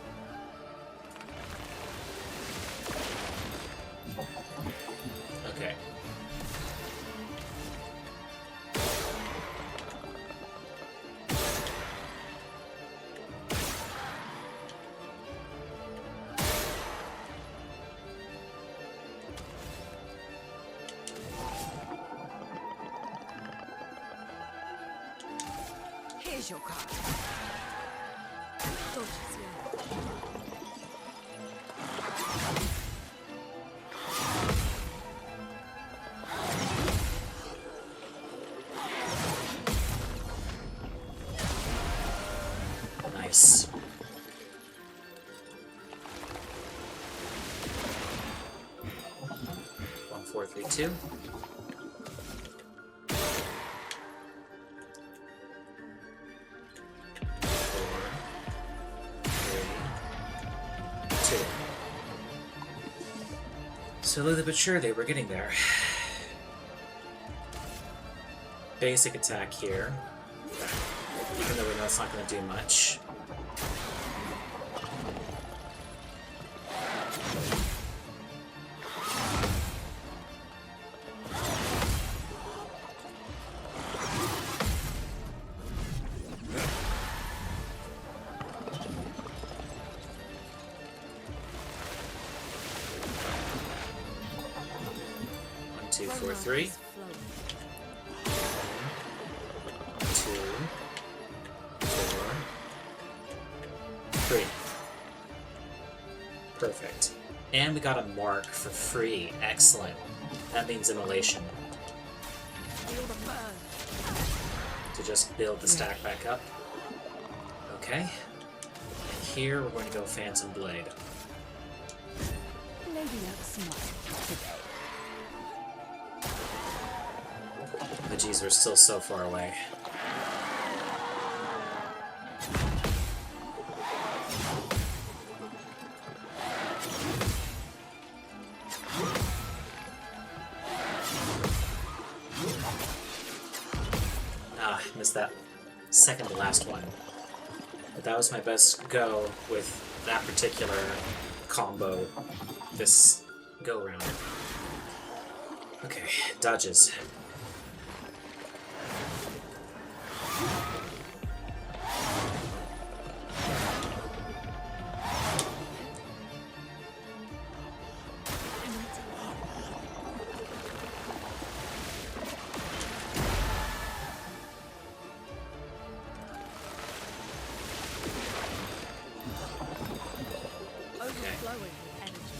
Here's your card. Dodges, yeah. Nice. One, 4, 3, 2. Slowly but surely, we're getting there. Basic attack here, even though we know it's not going to do much. Two, 4, 3. 2, 4, 3. Perfect. And we got a mark for free. Excellent. That means immolation. To just build the stack back up. Okay. And here we're going to go Phantom Blade. Maybe that's smart today. Oh, geez, we're still so far away. Ah, missed that second to last one. But that was my best go with that particular combo this go round. Okay, dodges. Overflowing with energy.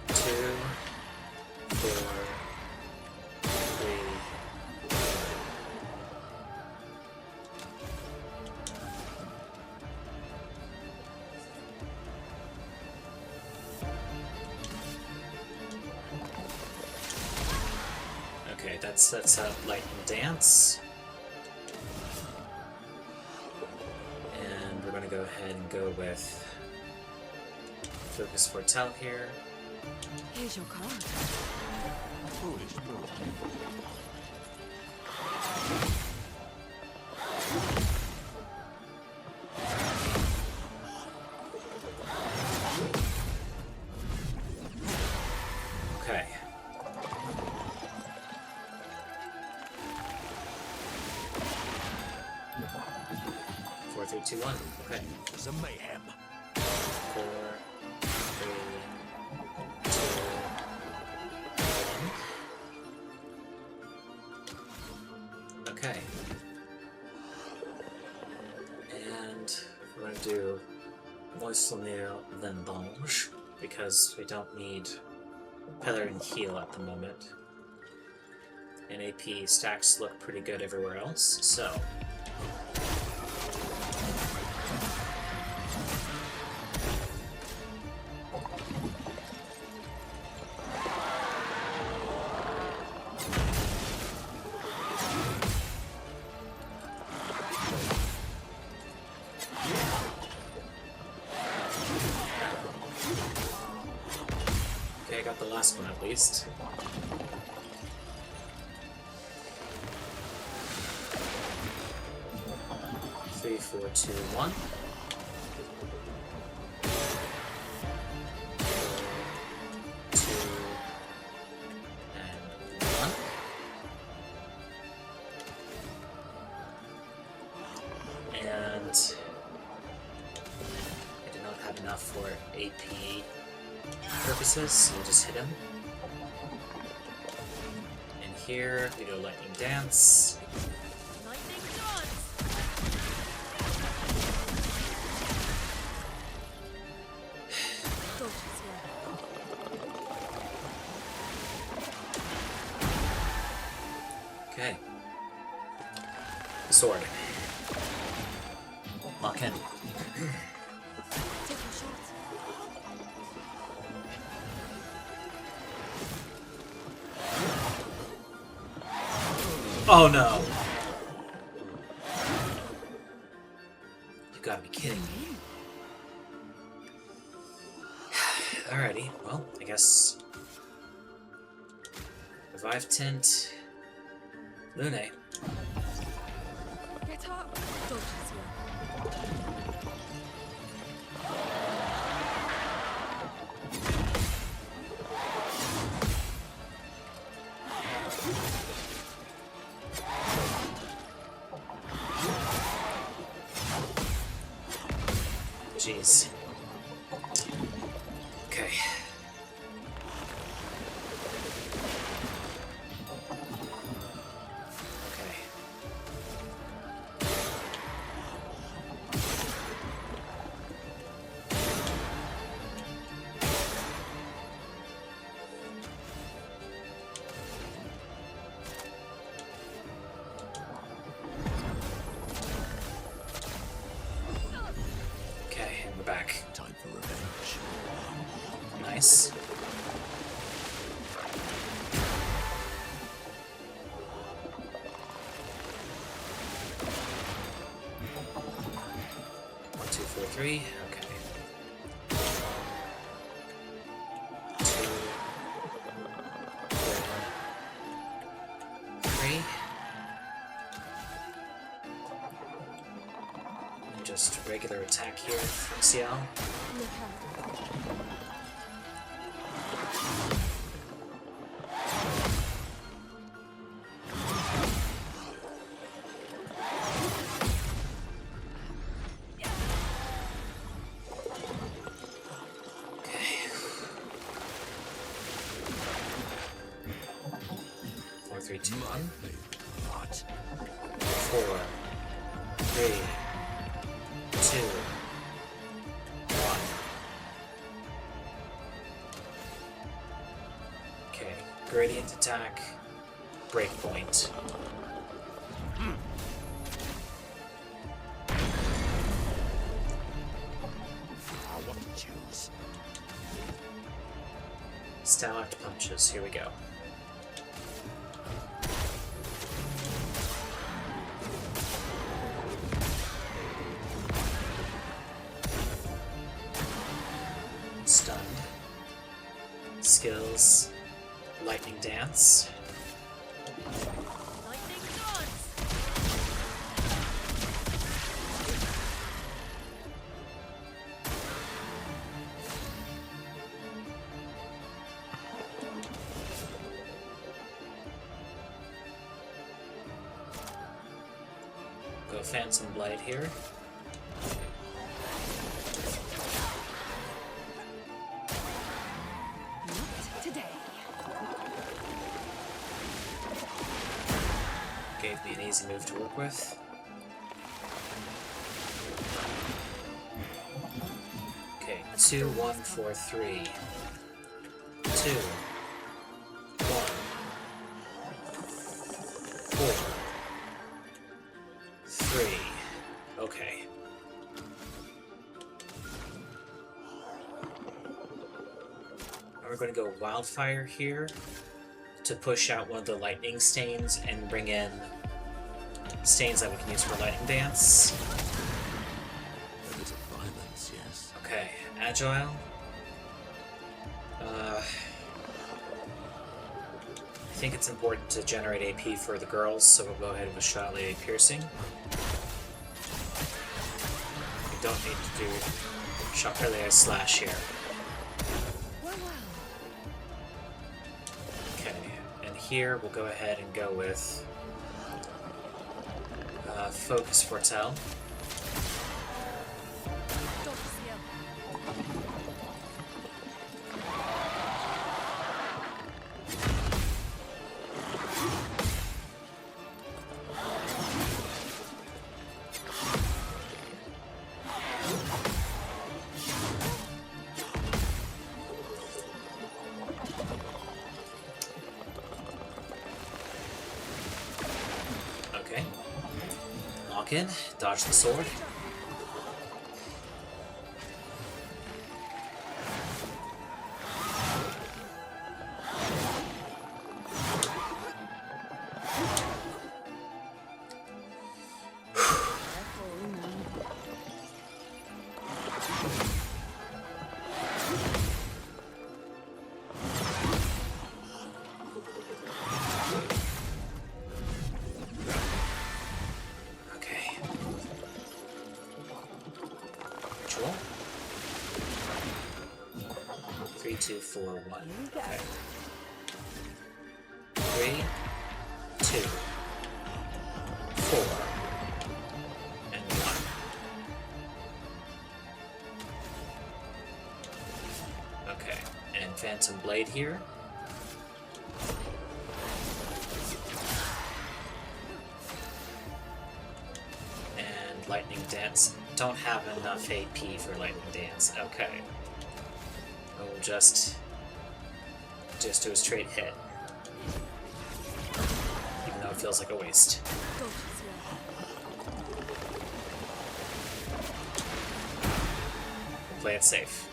2, 4, 3. Okay, that sets up Lightning Dance. And we're going to go ahead and go with Focus Foretell here. Here's your card. Foolish move. Okay. Four, 3, 2, 1. Okay. There's a mayhem. 4, 3, 2, 1. Okay. And we're going to do Moissonnier Vendange because we don't need Pellerin Heal at the moment. And AP stacks look pretty good everywhere else, so. Okay, I got the last one at least. Three, 4, 2, 1. 2 and 1. And I did not have enough for AP purposes, so we'll just hit him. And here we go Lightning Dance. Lightning dance. sword. Lock in. Take your shots. Oh no! You gotta be kidding me. Alrighty, well, I guess. Revive Tint. Lune. Get up. Dodges here. Jeez. Okay. Okay. Okay, and we're back. Time for revenge. Nice. One, two, four, three. Okay. 2, 4, 3. And just regular attack here from Ciel. Look out. Okay. 4, 3, 2, 1. What? 4, 3, 2, 1. Okay, gradient attack, breakpoint. What to choose? Stalactite punches, here we go. Stunned. Skills. Lightning Dance. Lightning dance. Go Phantom Blade here. Not today. Gave me an easy move to work with. Okay, 2, 1, 4, 3. 2, 1, 4, 3. Okay. Now we're going to go Wildfire here to push out one of the lightning stains and bring in stains that we can use for Lightning Dance. A bit of violence, yes. Okay, Agile. I think it's important to generate AP for the girls, so we'll go ahead with Shockley Piercing. We don't need to do Shockley Slash here. Well, well. Okay, and here we'll go ahead and go with Focus Foretell. Dodges here. Okay. walk in, dodge the sword. Okay. Ritual. 3, 2, 4, 1. Okay. 3, 2, 4, and 1. Okay, and Phantom Blade here. And Lightning Dance. Don't have enough AP for Lightning Dance. Okay. We'll just do a straight hit. Even though it feels like a waste. Play it safe.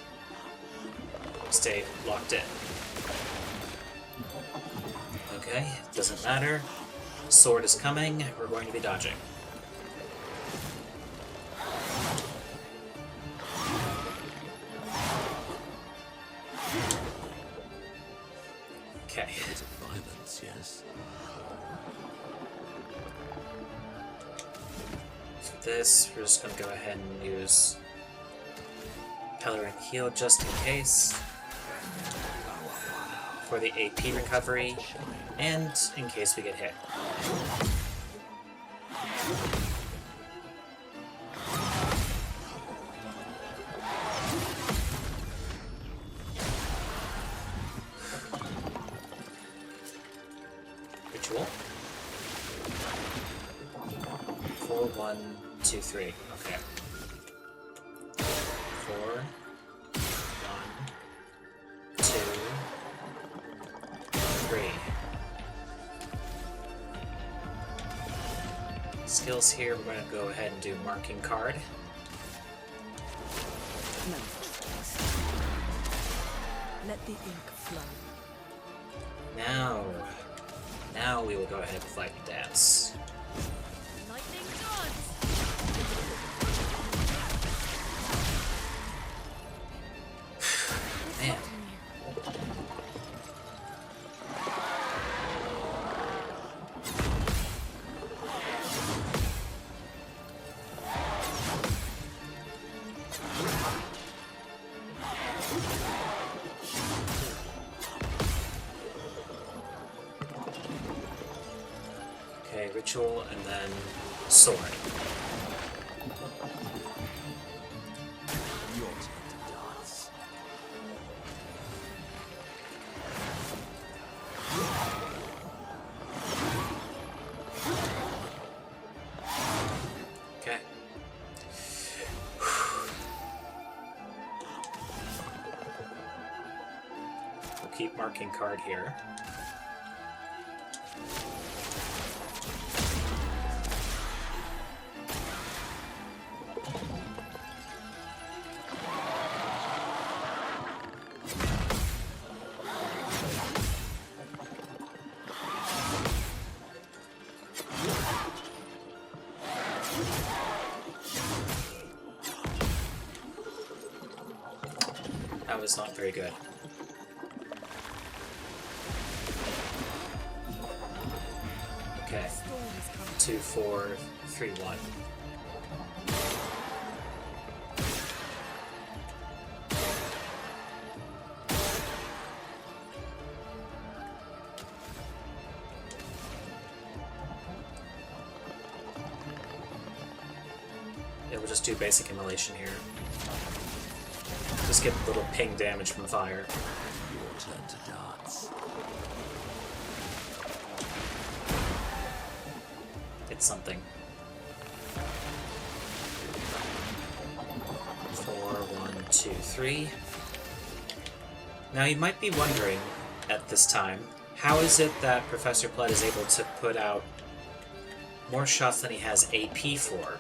Stay locked in. Okay, doesn't matter. Sword is coming. We're going to be dodging. Okay. Bit of violence, yes. For this, we're just going to go ahead and use Pellerin Heal just in case. For the AP recovery, and in case we get hit. Ritual. 4, 1, 2, 3. Okay. 4, 1, 2, 3. Skills here, we're going to go ahead and do Marking Card. No. Let the ink flow. Now we will go ahead with Lightning Dance. Lightning dance! Man. Okay, Ritual and then Sword. Your turn to dance. Okay. We'll keep Marking Card here. That was not very good. Okay. 2, 4, 3, 1. Yeah, we'll just do basic immolation here. Just get a little ping damage from fire. Your turn to dance. It's something. 4, 1, 2, 3. Now you might be wondering at this time, how is it that Professor Pled is able to put out More shots than he has AP for.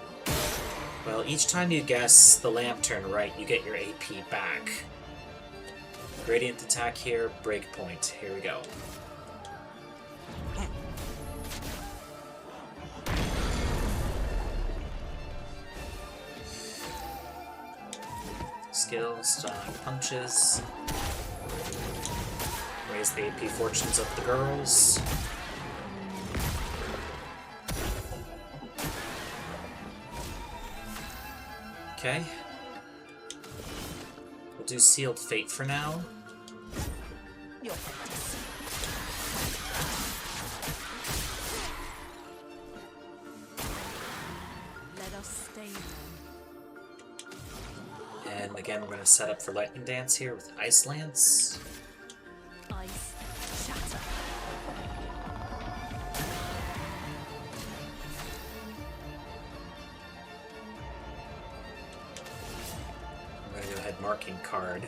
Well, each time you guess the lamp turn right, you get your AP back. Gradient attack here, breakpoint. Here we go. Skill, stun, punches. Raise the AP fortunes of the girls. Okay. We'll do Sealed Fate for now. You're Let us stay then. And again, we're going to set up for Lightning Dance here with Ice Lance. Ice shatter. I'm going to go ahead marking card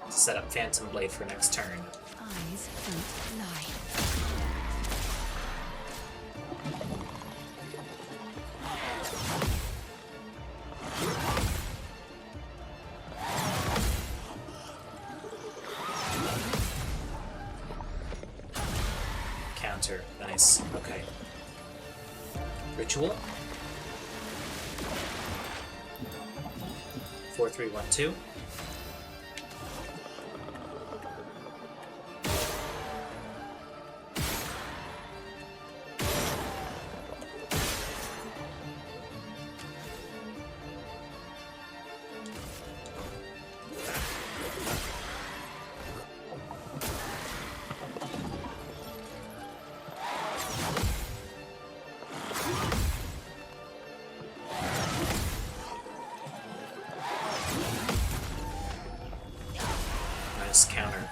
to set up Phantom Blade for next turn. Eyes don't lie. Counter. Nice. Okay. Ritual. 4, 3, 1, 2. Nice counter.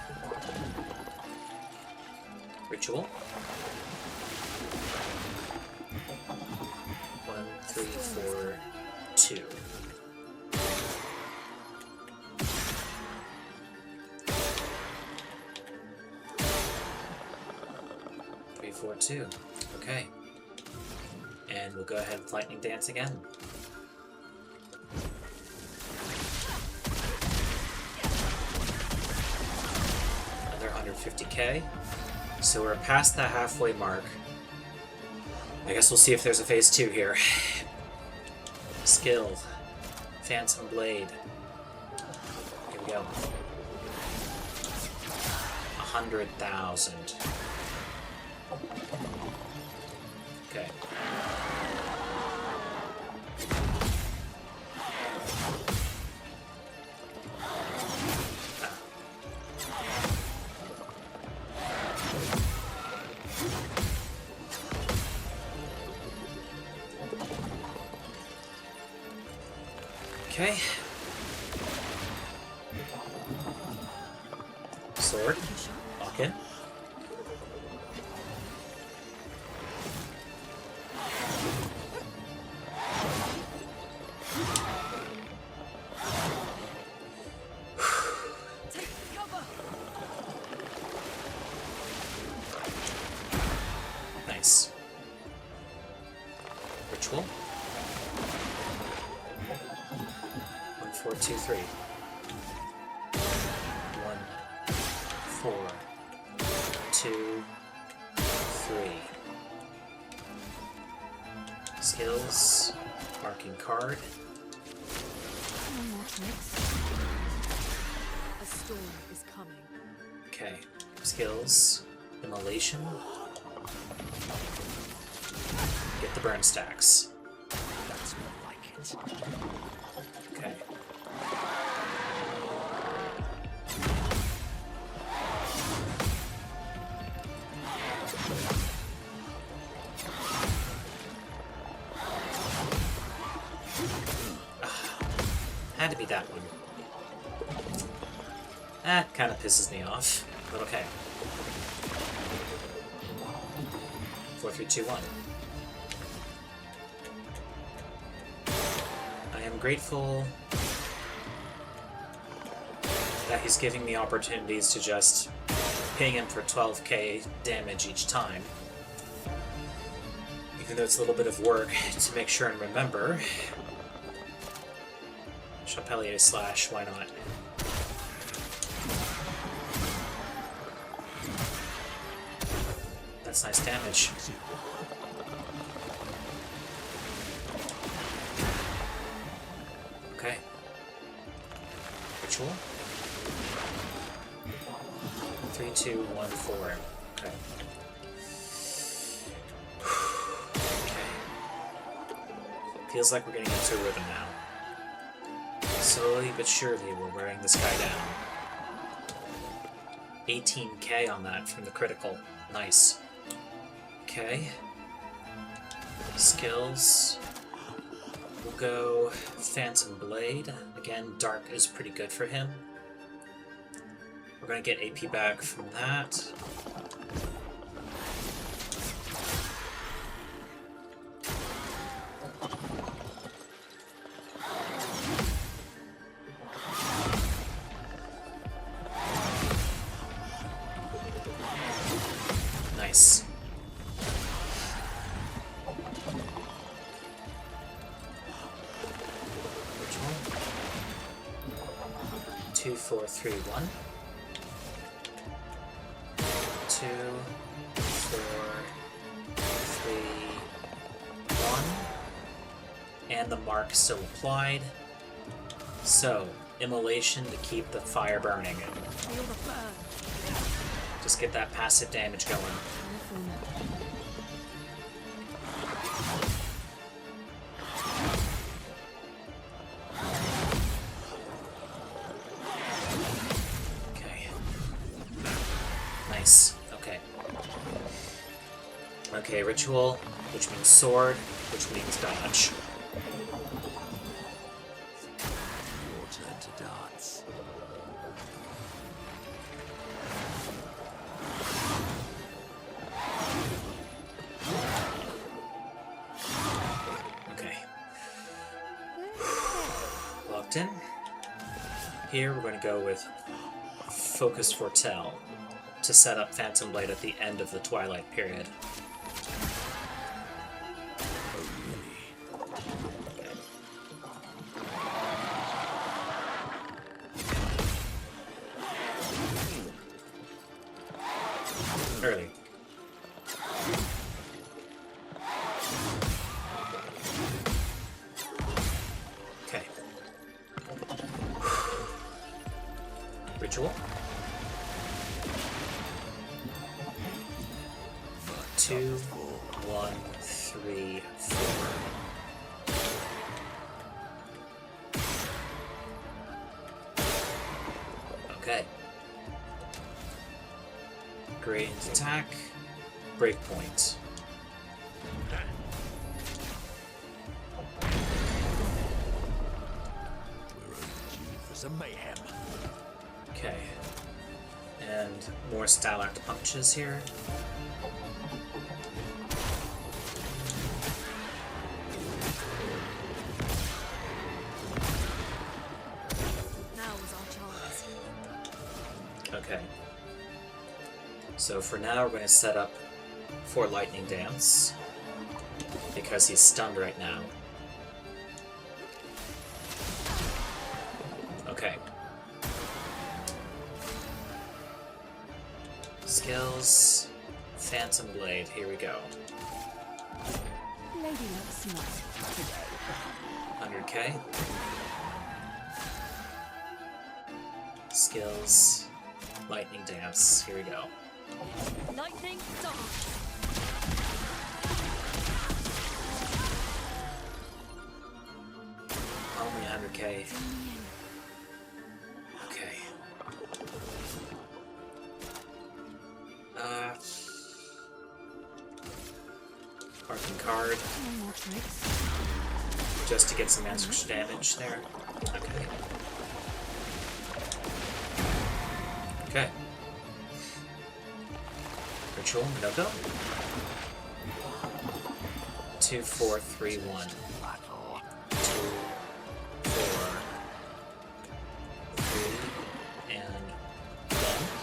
Ritual. 1, 3, 4, 2. Three, 4, 2. Okay. And we'll go ahead with Lightning Dance again. Another 150k. So we're past the halfway mark. I guess we'll see if there's a phase 2 here. Skill. Phantom Blade. Here we go. 100,000. Okay. Okay. Sword. Lock in. Take cover. Nice. Ritual. 1, 4, 2, 3. 1, 4, 2, 3. Skills. Marking card. What's next? A storm is coming. Okay. Skills. Immolation. Get the burn stacks. That's more like it. Okay. Had to be that one. That kind of pisses me off, but okay. 4, 3, 2, 1. I am grateful that he's giving me opportunities to just ping him for 12k damage each time. though it's a little bit of work to make sure and remember. Chapelier slash, why not? That's nice damage. Okay. Ritual. 3, 2, 1, 4. Okay. Okay. Feels like we're getting into a rhythm now. Slowly but surely, we're wearing this guy down. 18k on that from the critical. Nice. Okay. Skills. We'll go Phantom Blade. Again, Dark is pretty good for him. We're gonna get AP back from that. Nice. Ritual. 2, 4, 3, 1. 2, 4, 3, 1. And the mark still applied. So, immolation to keep the fire burning. Feel the burn. Just get that passive damage going. Okay. Nice. Okay. Okay, ritual, which means sword, which means dodge. Your turn to dance. Okay. Locked in. Here we're going to go with Focus Foretell to set up Phantom Blade at the end of the Twilight period. Early. Okay. Ritual. 2, 1, 3, 4. Okay. Gradient attack. Breakpoint. Okay. We're overdue for some mayhem. Okay. And more Stalact punches here. Now is our chance. Okay. So for now, we're going to set up for Lightning Dance, because he's stunned right now. Okay. Skills, Phantom Blade, here we go. Lady looks smart. 100k. Skills, Lightning Dance, here we go. Lightning dart. Only 100k. Okay. Harken card, No more tricks. just to get some extra damage there. Okay. Okay. Ritual, no go. 2, 4, 3, 1. 2, 4, 3, and 1.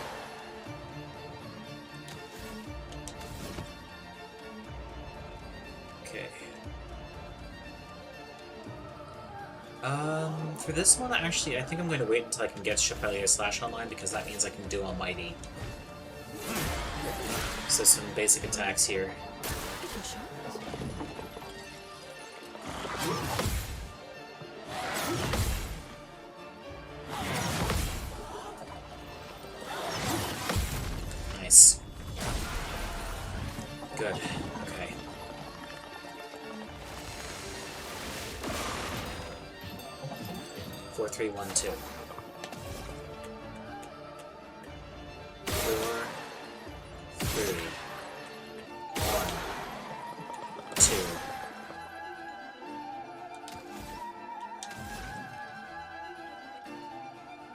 For this one, actually, I think I'm going to wait until I can get Chapelier Slash online, because that means I can do Almighty. So some basic attacks here. Nice. Good. Okay. Four, three, one, two. 4, 3, 1, 2.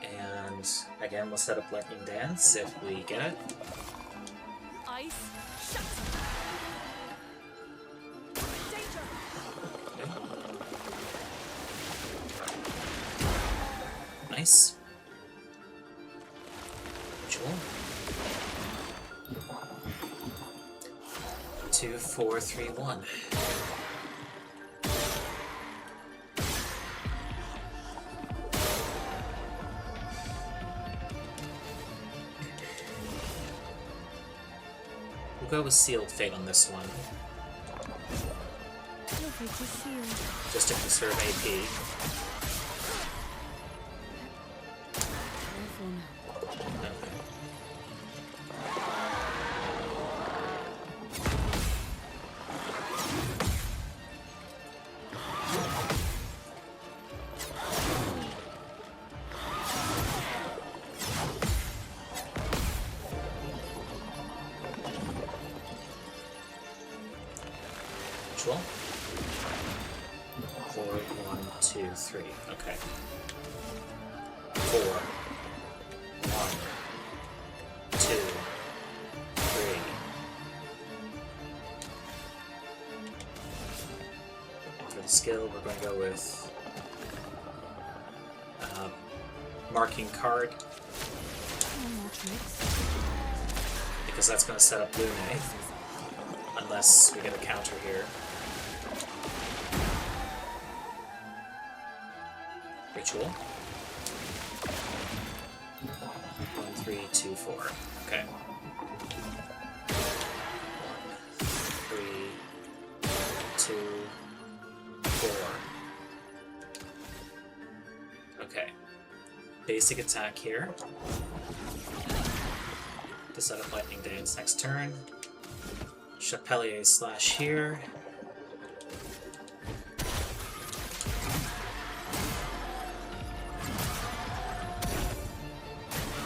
And again, we'll set up Lightning Dance if we get it. Ice. Shut. Danger. Nice. Cool. 2, 4, 3, 1. We'll go with Sealed Fate on this one, Lovely to see you. just to conserve AP. Careful now. Okay. Ritual. 4, 1, 2, 3. Okay. 4, 1, 2, 3. For the skill, we're going to go with marking card, No more tricks. because that's going to set up Lune, unless we get a counter here. Ritual. 1, 3, 2, 4. Okay. 3, 2, 4. Okay. Basic attack here. To set up Lightning Dance next turn. Chapelier Slash here.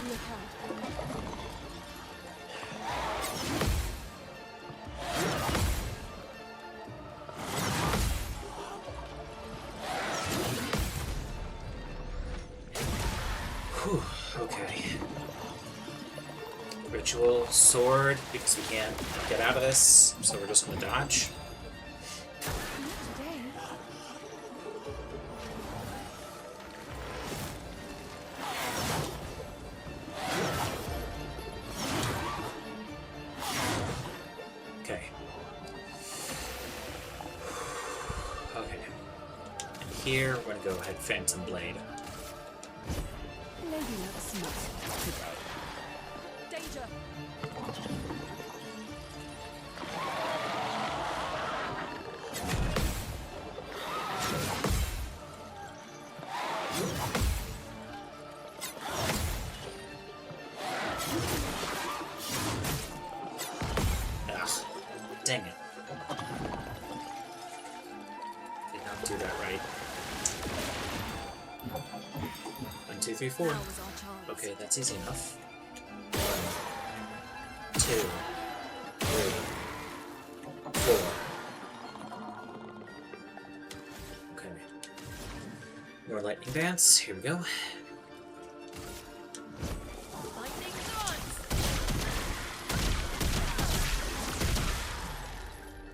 Look out. Whew, okay. Ritual, sword, because we can't get out of this, so we're just gonna dodge. Not today. Okay. Okay. And here, we're gonna go ahead Phantom Blade. Maybe not smart today. Danger. Ugh. Dang it. Did not do that right. 1, 2, 3, 4. Now was our chance. Okay, that's easy enough. 1, 2, 3, 4. Okay. More Lightning Dance. Here we go. Lightning dance.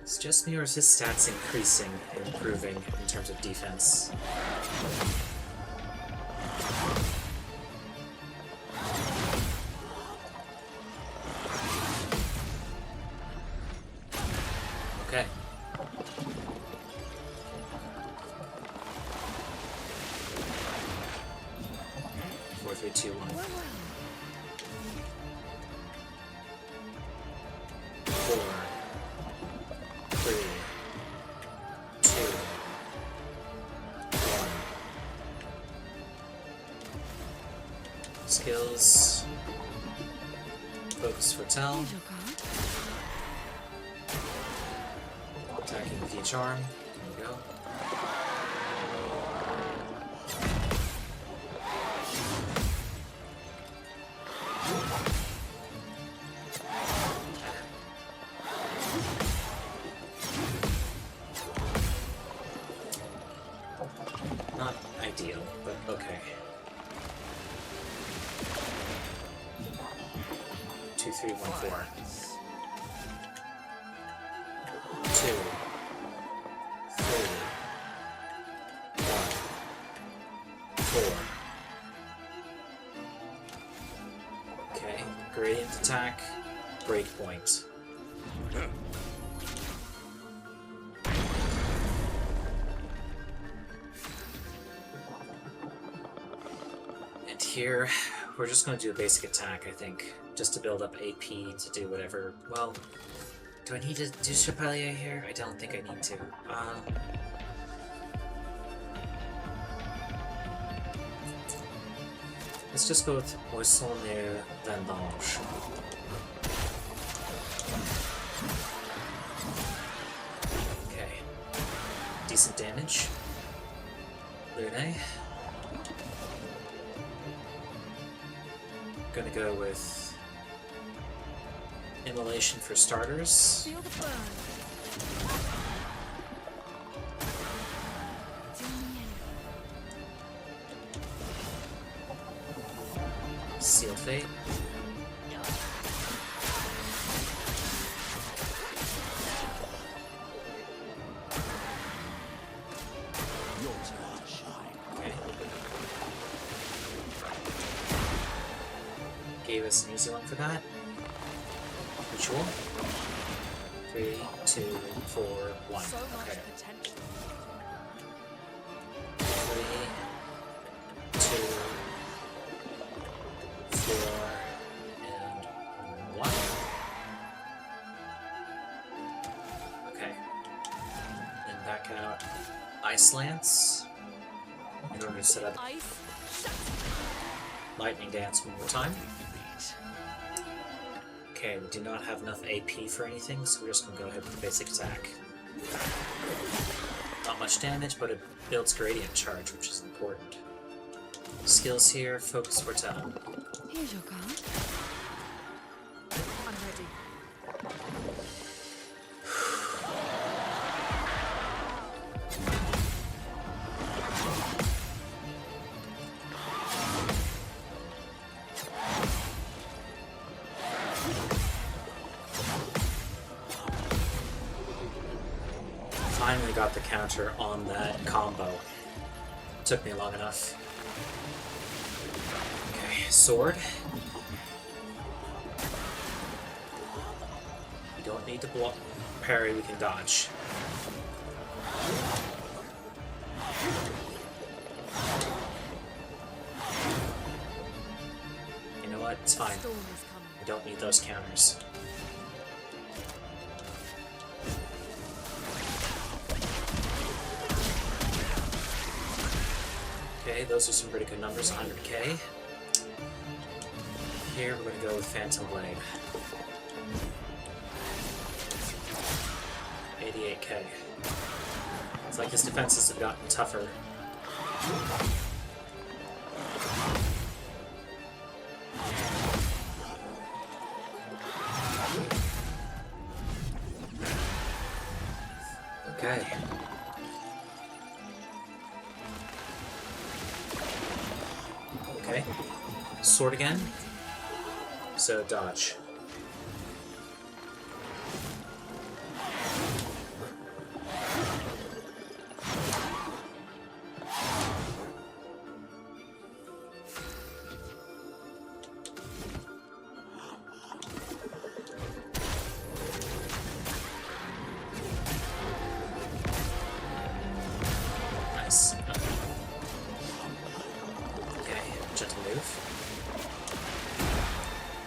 It's just me, or is his stats increasing, improving in terms of defense? Okay. 3, 2, 1. 4, 3, 2, 1. Skills. Focus foretell. Here's your card. Attacking with each arm. There we go. Not ideal, but okay. 2, 3, 1, 4. 2, 3, 1, 4. Okay, gradient attack, breakpoint. And here, we're just going to do a basic attack, I think, just to build up AP to do whatever. Well, do I need to do Chapelier here? I don't think I need to. Let's just go with Moisson near Vendange. Okay. Decent damage. Lune. Gonna go with Immolation for starters. Feel the burn. It's in the air. Seal Fate. Your turn to shine. Okay. Gave us an easy one for that. Ritual. 3, 2, 4, 1. So much Okay. potential. 3, 2, 4, and 1. Okay. Then back out Ice Lance in order to set up Ice. Shut. Lightning Dance one more time. Okay, we do not have enough AP for anything, so we're just going to go ahead with the basic attack. Not much damage, but it builds Gradient Charge, which is important. Skills here, Focus Foretell. Here's your card. I'm ready. Finally got the counter on that combo. Took me long enough. Okay, sword. We don't need to block parry, we can dodge. You know what? It's fine. Storm is coming. We don't need those counters. Okay, those are some pretty good numbers, 100k. Here we're going to go with Phantom Blade. 88k. It's like his defenses have gotten tougher. Okay. Okay. Sword again. So dodge. Nice. Okay. gentle move.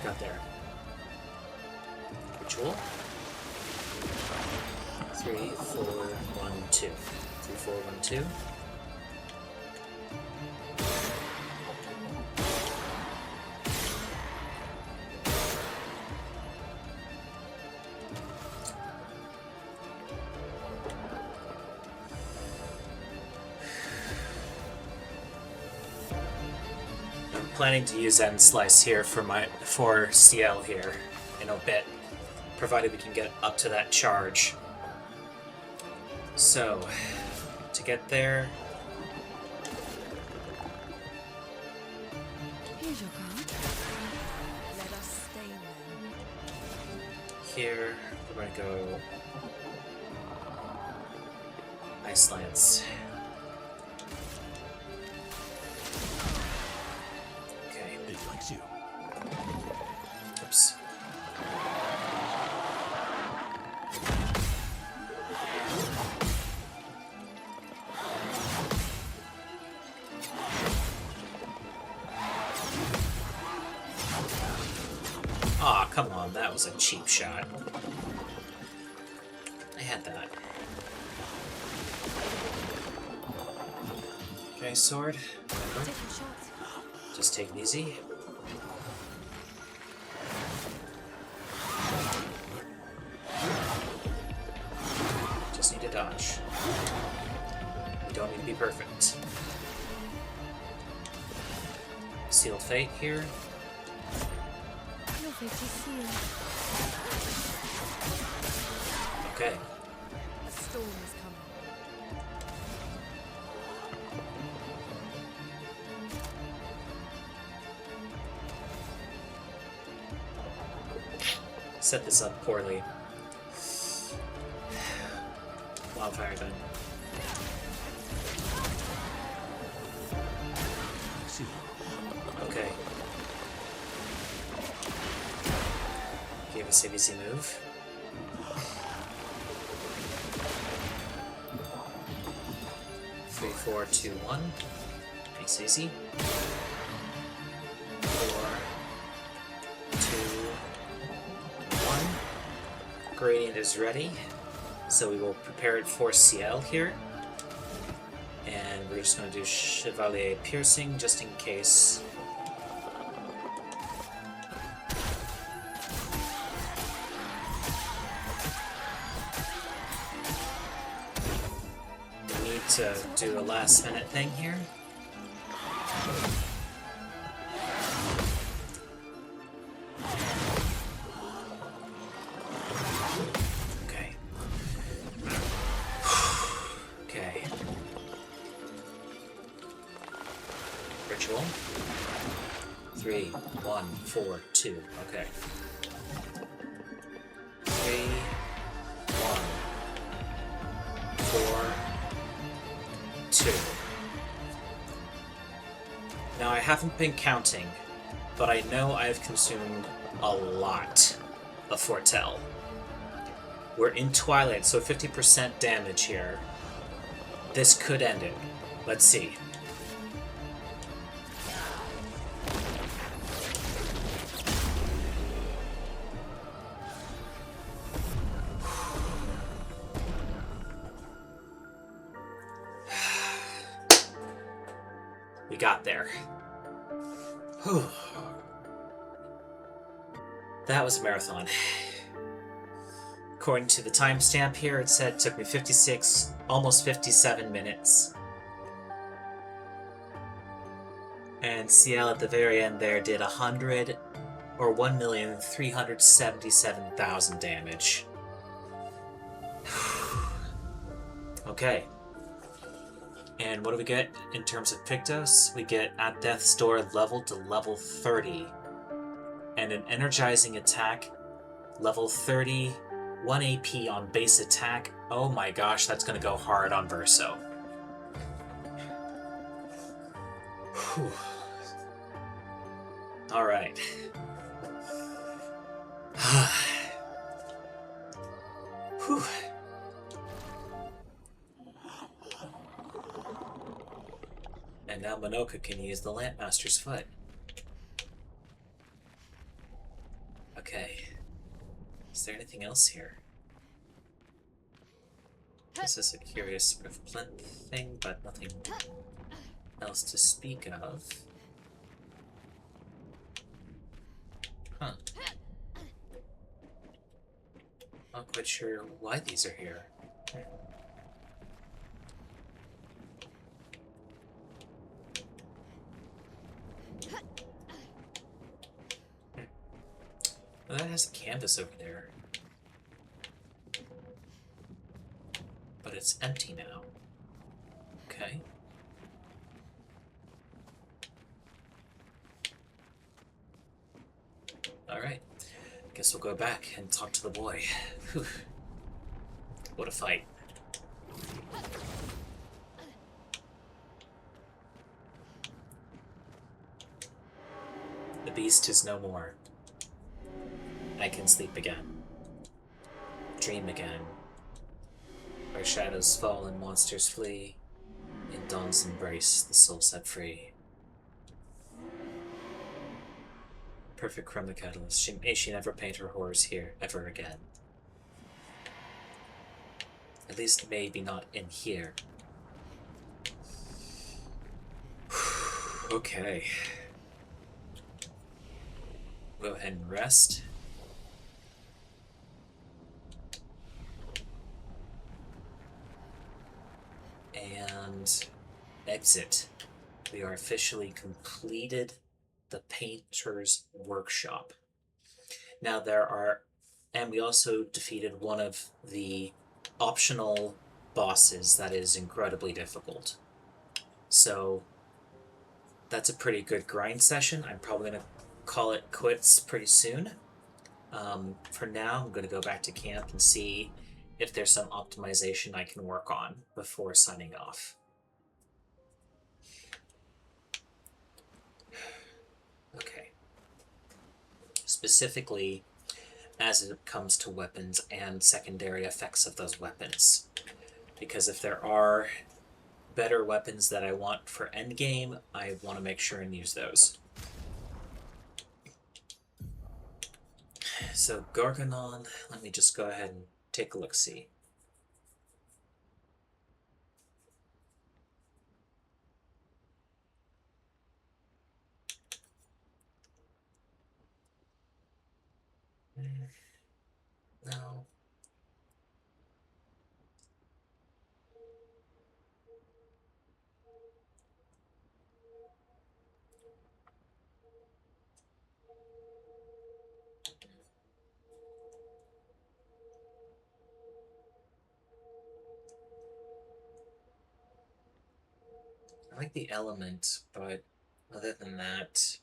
Got there. Ritual. 3, 4, 1, 2. 3, 4, 1, 2. Planning to use End Slice here for CL here in a bit, provided we can get up to that charge. So, to get there, Here's your card. Let us stay then. here we're going to go Ice Lance. Okay. It likes you. Oops. Aw, come on, that was a cheap shot. I had that. Okay, sword. Remember, Take your shot. just take it easy. Just need to dodge. You don't need to be perfect. Sealed Fate here. Your fate is sealed. Okay. A storm is coming. Set this up poorly. Wildfire gun. See. Okay. Gave us ABC move. Three, 4, 2, 1. Nice easy. 4, 2, 1. Gradient is ready, so we will prepare it for CL here. And we're just going to do Chevalier Piercing just in case. We need to do a last minute thing here. Okay. Okay. Ritual. 3, 1, 4, 2. Okay. 3, 1, 4, 2. Now I haven't been counting, but I know I've consumed a lot of Fortel. We're in Twilight, so 50% damage here. This could end it. Let's see. We got there. Whew. That was a marathon. According to the timestamp here, it said it took me 56, almost 57 minutes. And CL at the very end there did 100 or 1,377,000 damage. Okay. And what do we get in terms of Pictos? We get at Death's Door level to level 30. And an energizing attack, level 30, 1 AP on base attack. Oh my gosh, that's gonna go hard on Verso. Whew. Alright. Whew. And now Manoka can use the Lampmaster's foot. Okay. Is there anything else here? This is a curious sort of plinth thing, but nothing else to speak of. Huh. Not quite sure why these are here. Well, that has a canvas over there. But it's empty now. Okay. Alright. Guess we'll go back and talk to the boy. Whew. What a fight. The beast is no more. I can sleep again. Dream again. Where shadows fall and monsters flee. In dawn's embrace, the soul set free. Perfect chroma catalyst. May she never paint her horrors here ever again. At least maybe not in here. Okay. Go ahead and rest. And exit. We are officially completed the painter's workshop. Now and we also defeated one of the optional bosses that is incredibly difficult. So that's a pretty good grind session. I'm probably gonna call it quits pretty soon. For now, I'm gonna go back to camp and see if there's some optimization I can work on before signing off. Okay. Specifically, as it comes to weapons and secondary effects of those weapons. Because if there are better weapons that I want for endgame, I want to make sure and use those. So Garganon, let me just go ahead and take a look-see. No. I like the element, but other than that...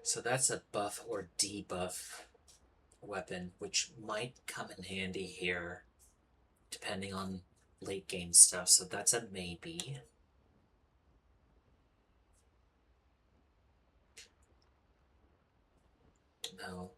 So that's a buff or debuff weapon, which might come in handy here, depending on late game stuff, so that's a maybe. No.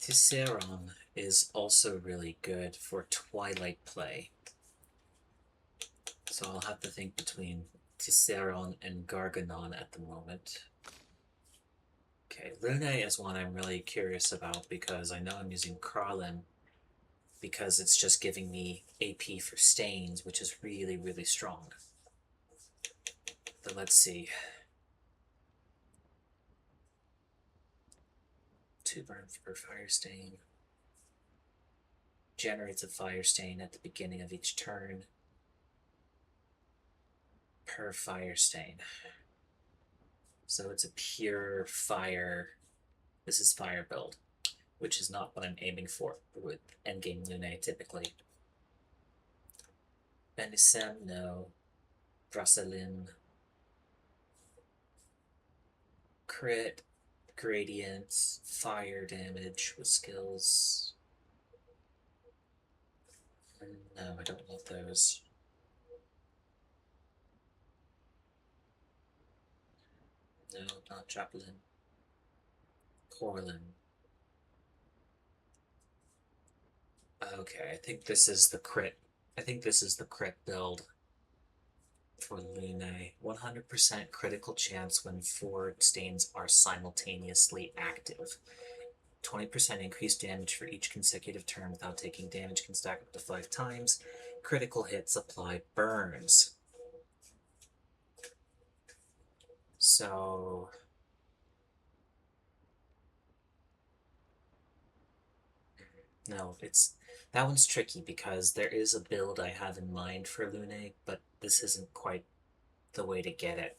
Tisserand is also really good for Twilight play. So I'll have to think between Tisserand and Garganon at the moment. Okay, Lune is one I'm really curious about because I know I'm using Karlin because it's just giving me AP for stains, which is really, really strong. But let's see. 2 burn for fire stain. Generates a fire stain at the beginning of each turn. Per fire stain. So it's a pure fire. This is fire build. which is not what I'm aiming for with endgame Lune typically. Benisem, no. Bracelin. Crit, gradient, fire damage with skills. No, I don't want those. No, not Javelin. Corlin. Okay, I think this is the crit. I think this is the crit build for Lune. 100% critical chance when 4 stains are simultaneously active. 20% increased damage for each consecutive turn without taking damage, can stack up to 5 times. Critical hits apply burns. So no, that one's tricky because there is a build I have in mind for Lune, but this isn't quite the way to get it.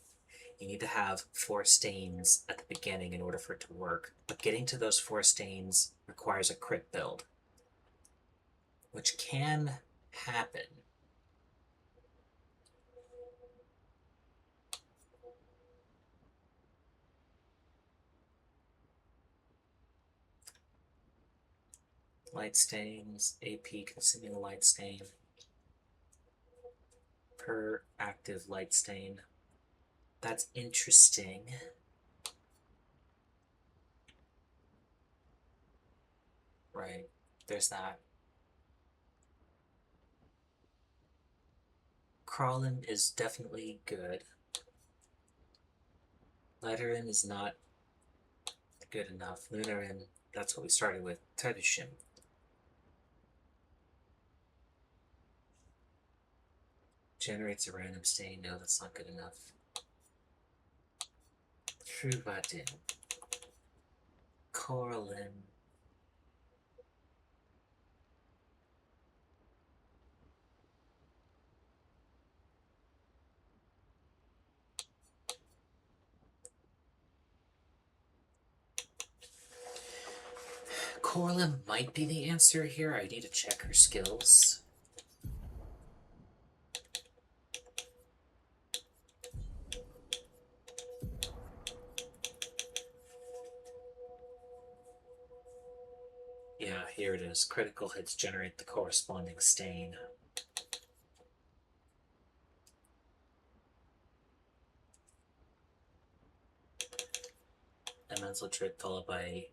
You need to have 4 stains at the beginning in order for it to work, but getting to those 4 stains requires a crit build, which can happen. Light stains, AP consuming a light stain per active light stain. That's interesting. Right, there's that. Crawlin is definitely good. Letterin is not good enough. Lunarin, that's what we started with. Tedushim. Generates a random stain. No, that's not good enough. Trubadin. Coralin. Coralin might be the answer here. I need to check her skills. Yeah, here it is. Critical hits generate the corresponding stain. Elemental trick followed by...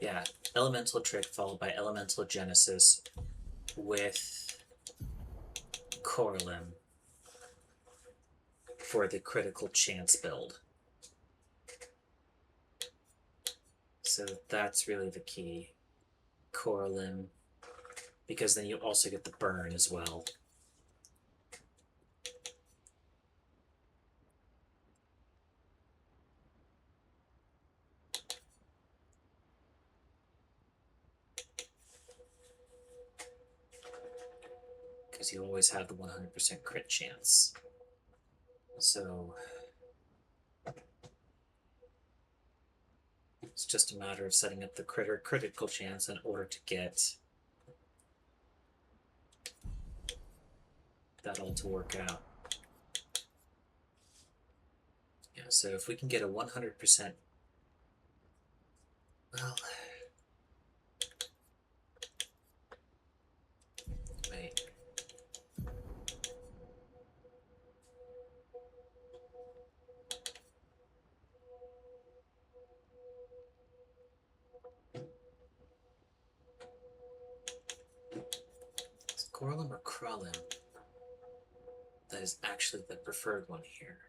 Yeah, elemental trick followed by elemental genesis with Coralin for the critical chance build. So that's really the key. Coralin, because then you also get the burn as well. Because you always have the 100% crit chance. So it's just a matter of setting up the critical chance in order to get that all to work out. Yeah, so if we can get a 100%, well, wait. Is it Coralin or Kralin that is actually the preferred one here?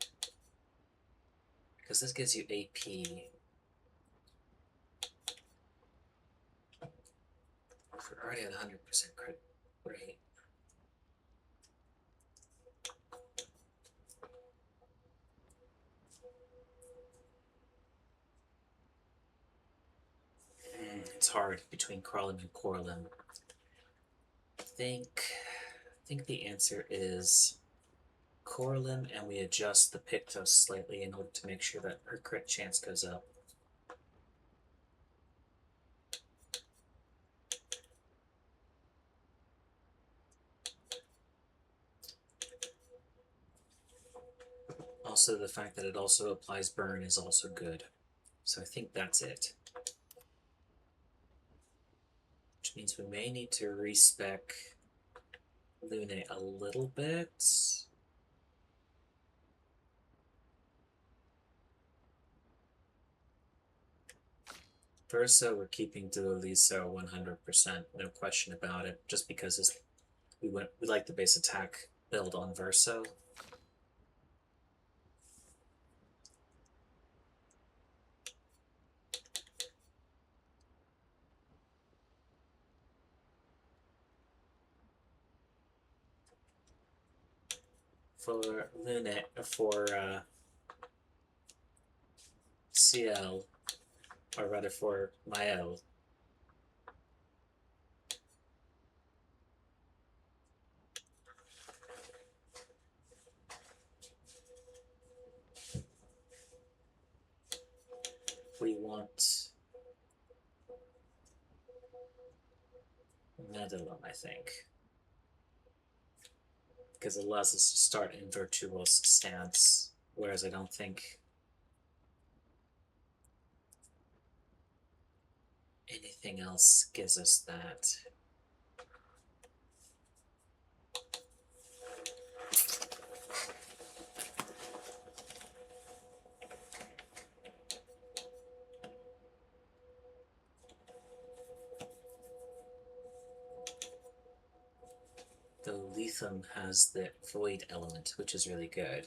Because this gives you AP. We're already at 100% crit rate. It's hard between Kralin and Coralin. I think the answer is Coraline, and we adjust the Pictos slightly in order to make sure that her crit chance goes up. Also, the fact that it also applies burn is also good. So I think that's it. Which means we may need to respec Lune a little bit. Versa, we're keeping Dualiso 100%, no question about it, just because we like the base attack build on Verso. For Lune, for CL, or rather for Mael, we want Medellin, I think, because it allows us to start in Virtuos stance, whereas I don't think anything else gives us that. The Lethem has the void element, which is really good.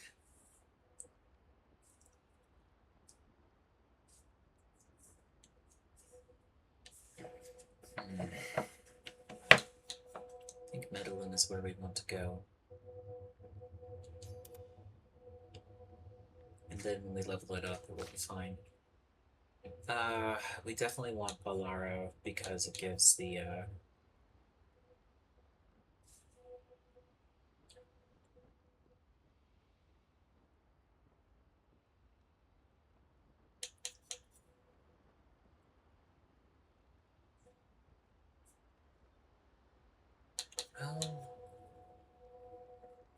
I think Medellin is where we want to go. And then when we level it up, it will be fine. We definitely want Bolaro because it gives the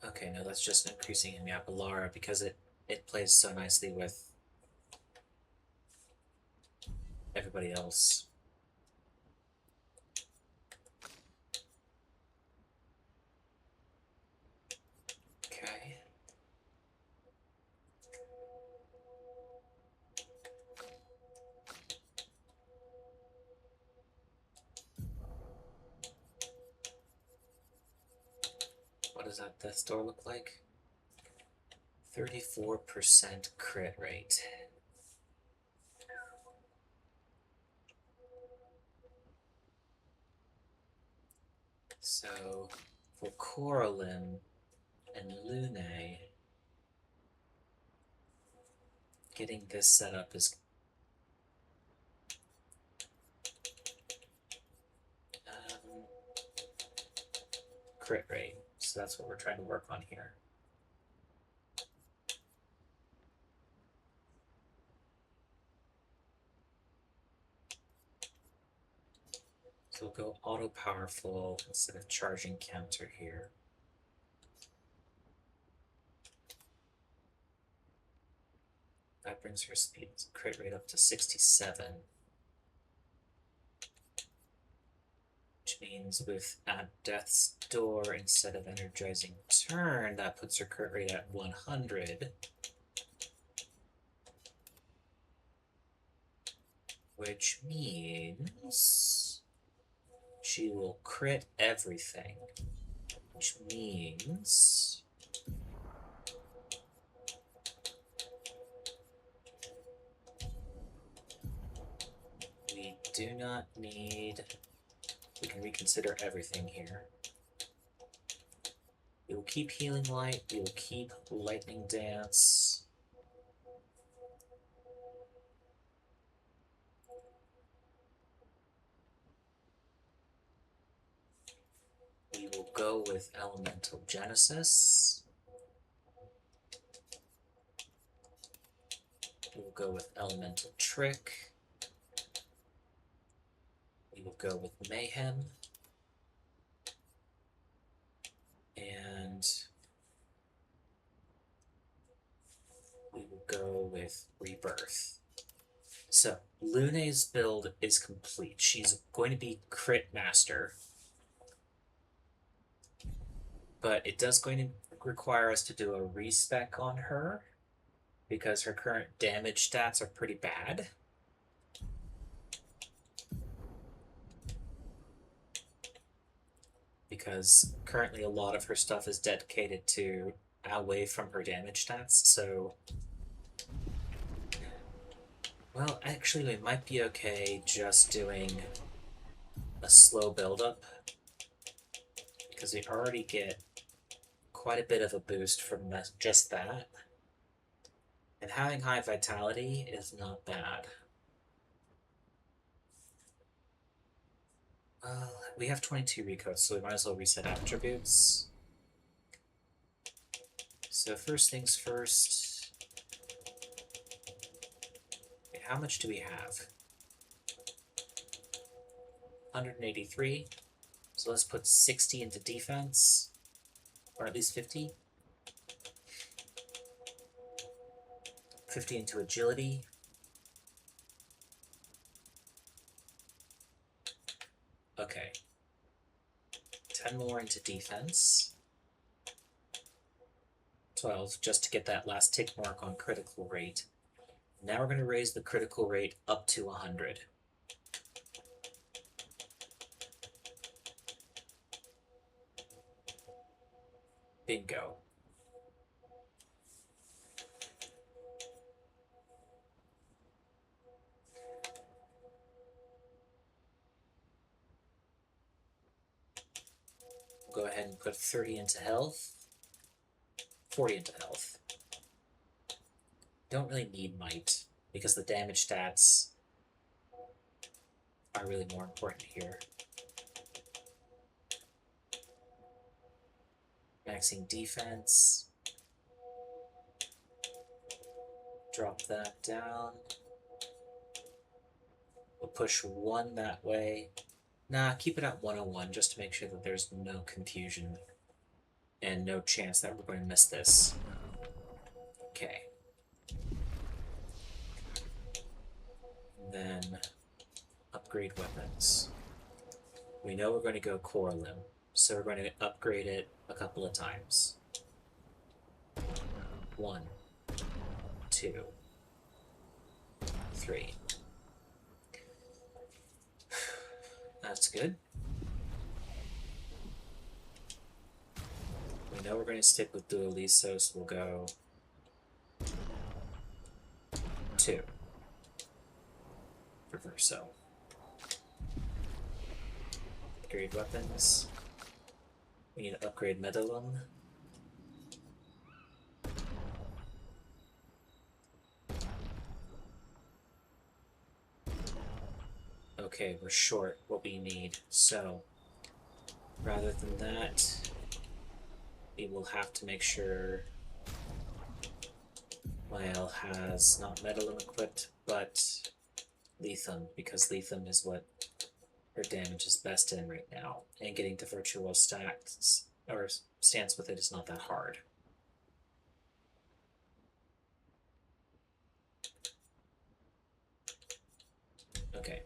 okay, no, that's just increasing in Yapalara because it plays so nicely with everybody else. Okay. What does that death door look like? 34% crit rate. So for Coraline and Lune, getting this set up is crit rate. So that's what we're trying to work on here. So we'll go auto powerful instead of charging counter here. That brings her speed crit rate up to 67. Which means with at Death's Door instead of energizing turn, that puts her crit rate at 100. Which means she will crit everything. Which means we do not need, we can reconsider everything here. We will keep Healing Light, we will keep Lightning Dance. We will go with Elemental Genesis. We'll go with Elemental Trick. We will go with Mayhem. And we will go with Rebirth. So, Lune's build is complete. She's going to be Crit Master. But it does going to require us to do a respec on her, because her current damage stats are pretty bad. Because currently a lot of her stuff is dedicated to away from her damage stats, so... Well, actually we might be okay just doing a slow build-up, because we already get quite a bit of a boost from just that. And having high vitality is not bad. Well, we have 22 recodes, so we might as well reset attributes. So first things first, how much do we have? 183. So let's put 60 into defense, or at least 50. 50 into agility. Okay. 10 more into defense. 12, just to get that last tick mark on critical rate. Now we're going to raise the critical rate up to 100. Bingo. We'll go ahead and put 30 into health, 40 into health. Don't really need might, because the damage stats are really more important here. Maxing defense. Drop that down. We'll push 1 that way. Nah, keep it at 101 just to make sure that there's no confusion and no chance that we're going to miss this. Okay. Then upgrade weapons. We know we're going to go core limb, so we're going to upgrade it a couple of times. 1, 2, 3. That's good. We know we're going to stick with Dualiso, so we'll go 2. Reverso. Upgrade weapons. We need to upgrade Medallum. Okay, we're short what we need, so rather than that, we will have to make sure Mael has not Medallum equipped, but Lethum, because Lethum is what her damage is best in right now, and getting to virtual stacks or stance with it is not that hard. Okay.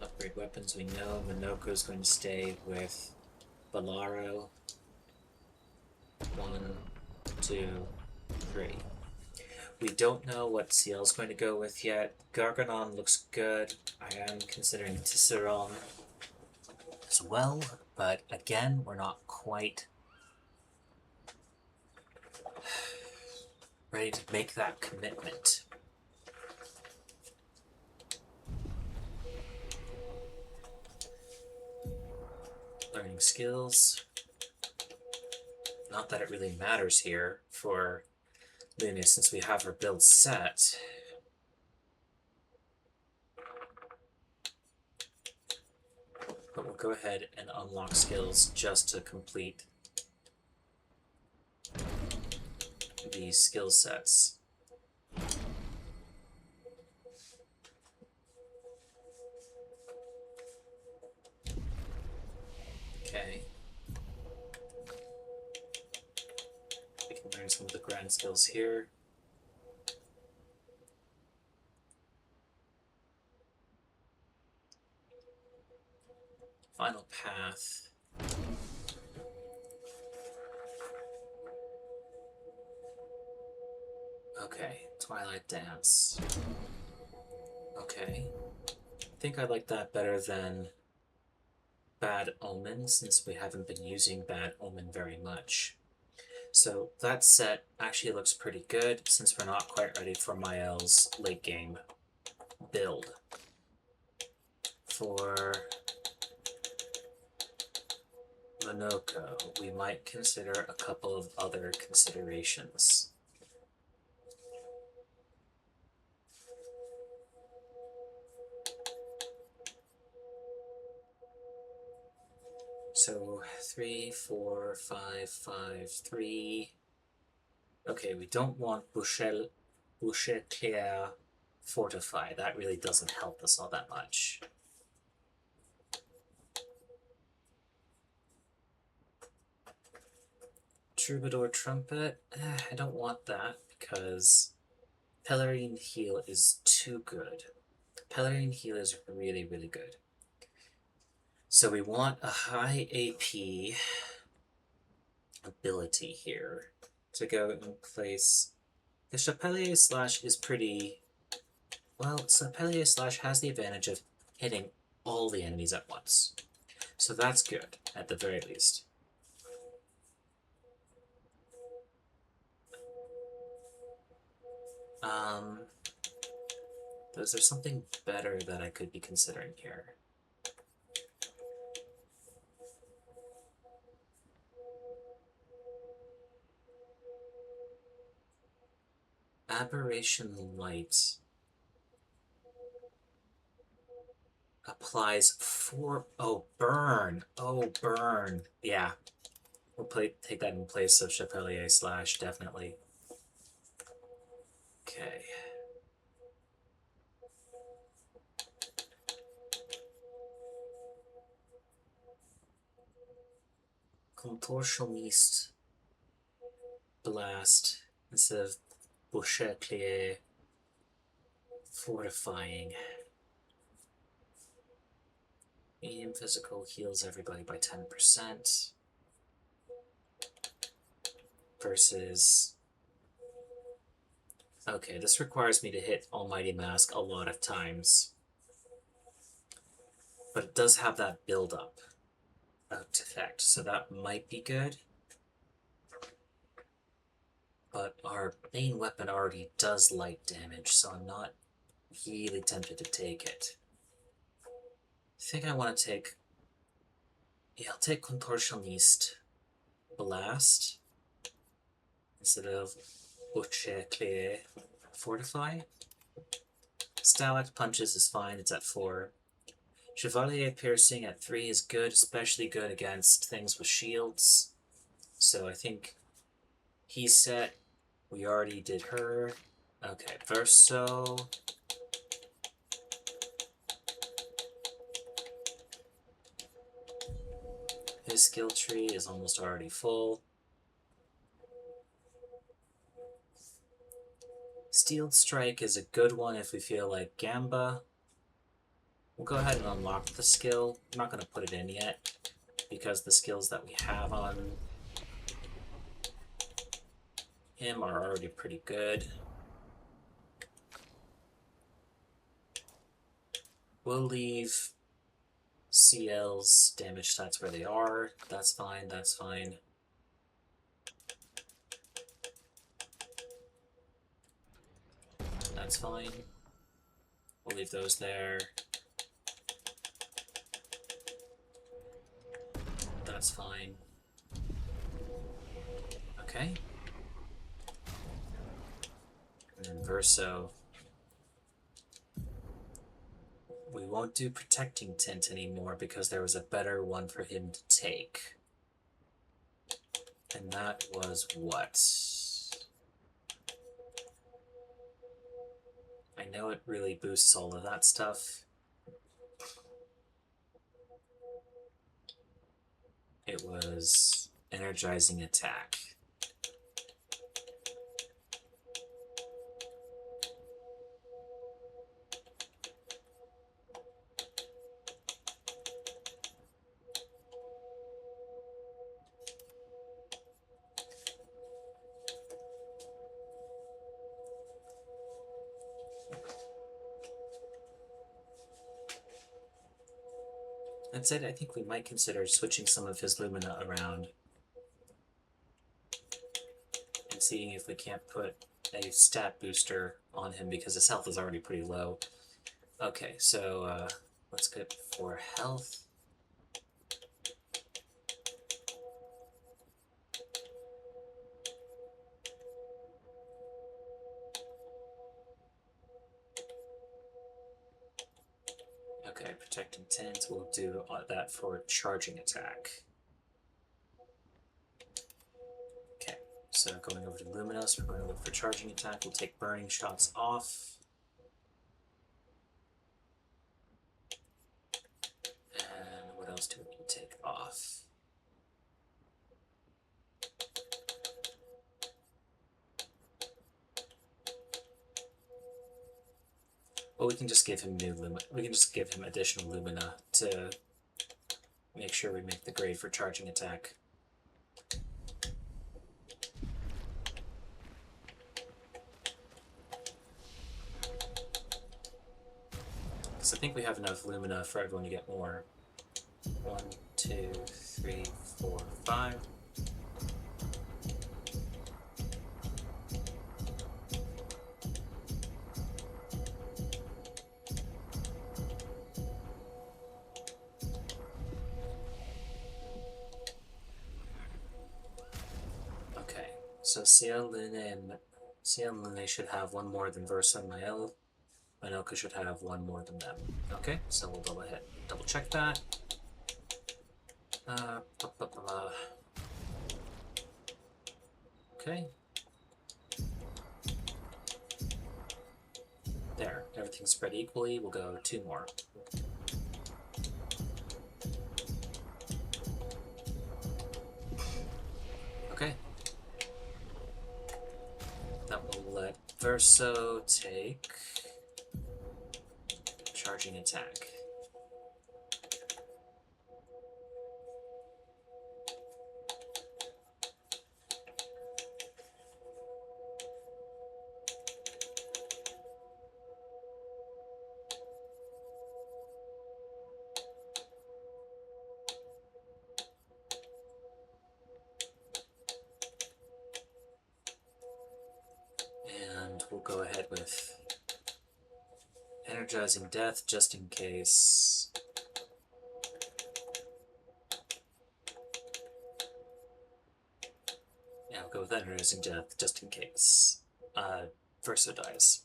Upgrade weapons. We know Minoko's going to stay with Bolaro. 1, 2, 3. We don't know what CL's going to go with yet. Garganon looks good. I am considering Tisserand as well, but again, we're not quite ready to make that commitment. Learning skills. Not that it really matters here for Luna since we have her build set. But we'll go ahead and unlock skills just to complete these skill sets. Okay. We can learn some of the grand skills here. Final path. Okay, Twilight Dance. Okay. I think I like that better than Bad Omen, since we haven't been using Bad Omen very much. So that set actually looks pretty good, since we're not quite ready for Mael's late game build. For Monoko, we might consider a couple of other considerations. So 3, 4, 5, 5, 3. Okay, we don't want Boucher Clair Fortify. That really doesn't help us all that much. Troubadour Trumpet, I don't want that because Pelerine Heal is too good. Pelerine Heal is really, really good. So we want a high AP ability here to go in place. The Chapelier Slash is pretty... Well, Chapelier Slash has the advantage of hitting all the enemies at once. So that's good, at the very least. Is there something better that I could be considering here? Aberration Light applies for... Oh, burn! Oh, burn! Yeah. We'll take that in place of Chapelier Slash, definitely. Okay. Contortionist Blast instead of Boucher Clair Fortifying. Medium physical heals everybody by 10%. Versus... Okay, this requires me to hit Almighty Mask a lot of times. But it does have that build-up effect, so that might be good. But our main weapon already does light damage, so I'm not really tempted to take it. I think I want to take... Yeah, I'll take Contortionist Blast instead of Boucher Clair Fortify. Stalag Punches is fine, it's at 4. Chevalier Piercing at 3 is good, especially good against things with shields. So I think he's set. We already did her. Okay, Verso. His skill tree is almost already full. Steeled Strike is a good one if we feel like Gamba. We'll go ahead and unlock the skill. I'm not going to put it in yet, because the skills that we have on him are already pretty good. We'll leave CL's damage stats where they are. That's fine, that's fine. That's fine. We'll leave those there. That's fine. Okay. And then Verso. We won't do Protecting Tint anymore because there was a better one for him to take. And that was what? I know it really boosts all of that stuff. It was energizing attack. That said, I think we might consider switching some of his Lumina around and seeing if we can't put a stat booster on him because his health is already pretty low. Okay, so let's go for health. Okay, protect intent. We'll do that for charging attack. Okay, so going over to Luminous, we're going to look for charging attack. We'll take burning shots off. And what else do we need to take off? Well, we can just give him new Lumina. We can just give him additional Lumina to make sure we make the grade for charging attack. Because I think we have enough Lumina for everyone to get more. 1, 2, 3, 4, 5. Okay, so Ciel, Lune, and Lune should have one more than Versa and Mael. Minoka should have one more than them. Okay, so we'll double check that. Okay. There, everything's spread equally. We'll go 2 more. Okay. That will let Verso take charging attack. And we'll go ahead with energizing death just in case. Yeah, I'll go with energizing death just in case Verso dies.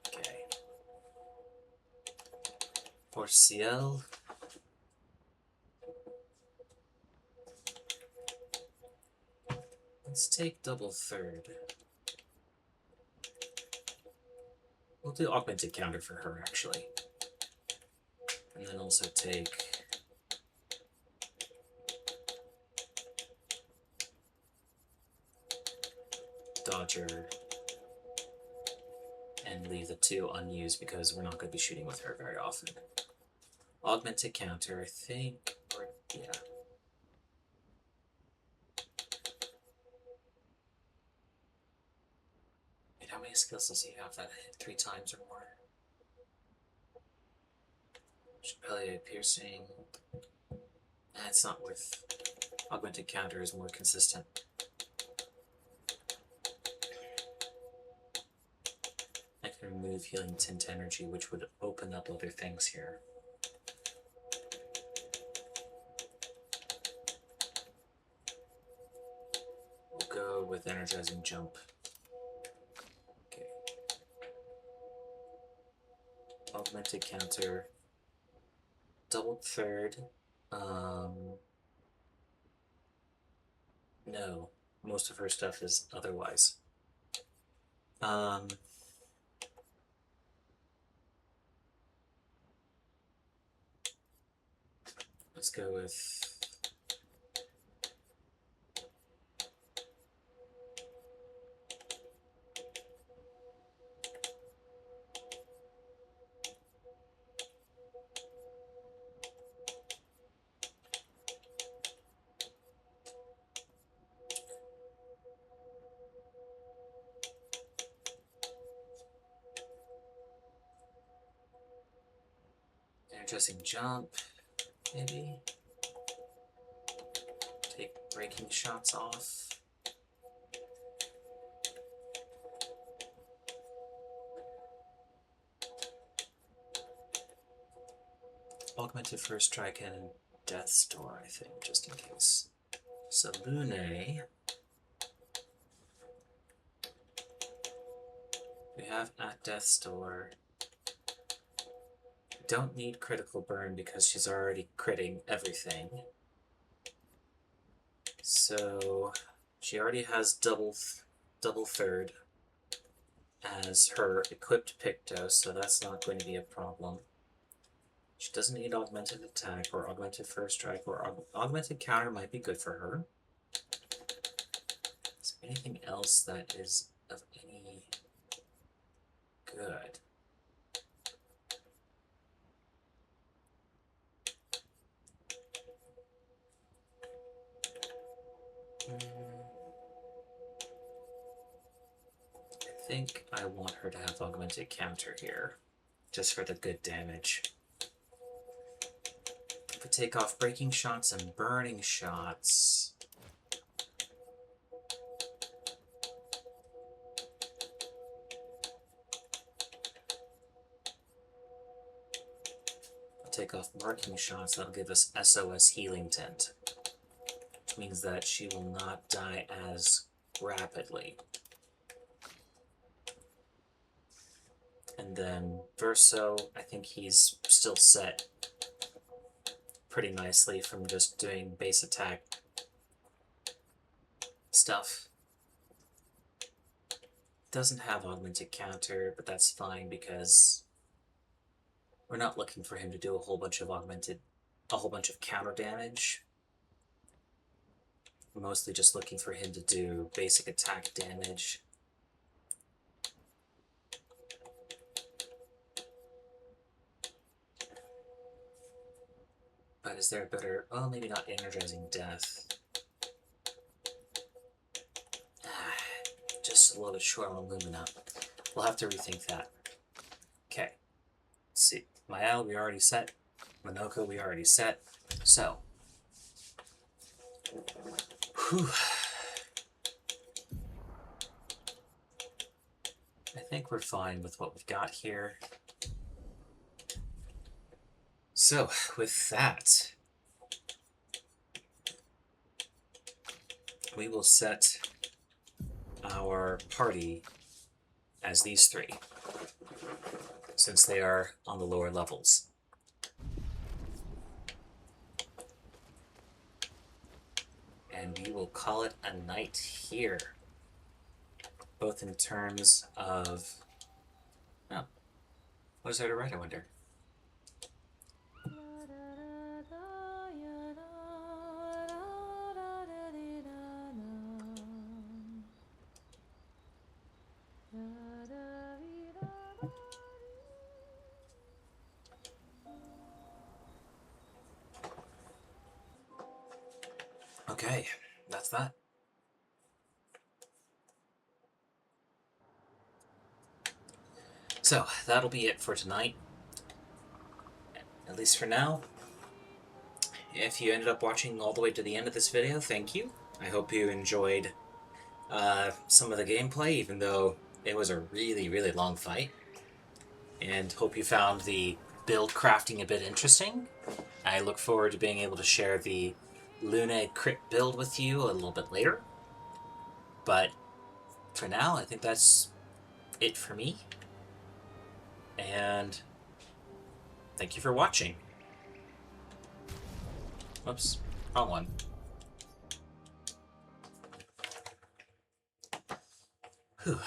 Okay. For Ciel, let's take double third. We'll do augmented counter for her, actually. And then also take Dodger and leave the 2 unused because we're not going to be shooting with her very often. Augmented counter, I think, or yeah. Wait, how many skills does he have that hit 3 times or more? Chapelier piercing. It's not worth. Augmented counter is more consistent. I can remove healing tint energy, which would open up other things here. We'll go with energizing jump. Okay. Augmented counter. Doubled third. No. Most of her stuff is otherwise. Let's go with... Energizing jump, maybe. Take breaking shots off. Augmented First Strike and Death's Door, I think, just in case. So Lune. We have at Death's Door. Don't need critical burn because she's already critting everything. So she already has double third as her equipped Picto, so that's not going to be a problem. She doesn't need augmented attack or augmented first strike or augmented counter might be good for her. Is there anything else that is of any good? I think I want her to have augmented counter here, just for the good damage. If we take off breaking shots and burning shots, I'll take off marking shots, that'll give us SOS healing tint, which means that she will not die as rapidly. And then Verso, I think he's still set pretty nicely from just doing base attack stuff. Doesn't have augmented counter, but that's fine because we're not looking for him to do a whole bunch of counter damage. We're mostly just looking for him to do basic attack damage. But is there a better... well, maybe not energizing death. Just a little bit short on Lumina. We'll have to rethink that. Okay. Let's see. Mayal, we already set. Monoko, we already set. So. Whew. I think we're fine with what we've got here. So, with that, we will set our party as these three, since they are on the lower levels. And we will call it a night here, both in terms of... oh, what is there to write, I wonder? Okay, that's that. So, that'll be it for tonight. At least for now. If you ended up watching all the way to the end of this video, thank you. I hope you enjoyed some of the gameplay, even though it was a really, really long fight. And hope you found the build crafting a bit interesting. I look forward to being able to share the Lune crit build with you a little bit later. But for now, I think that's it for me. And thank you for watching. Whoops, wrong one. Whew.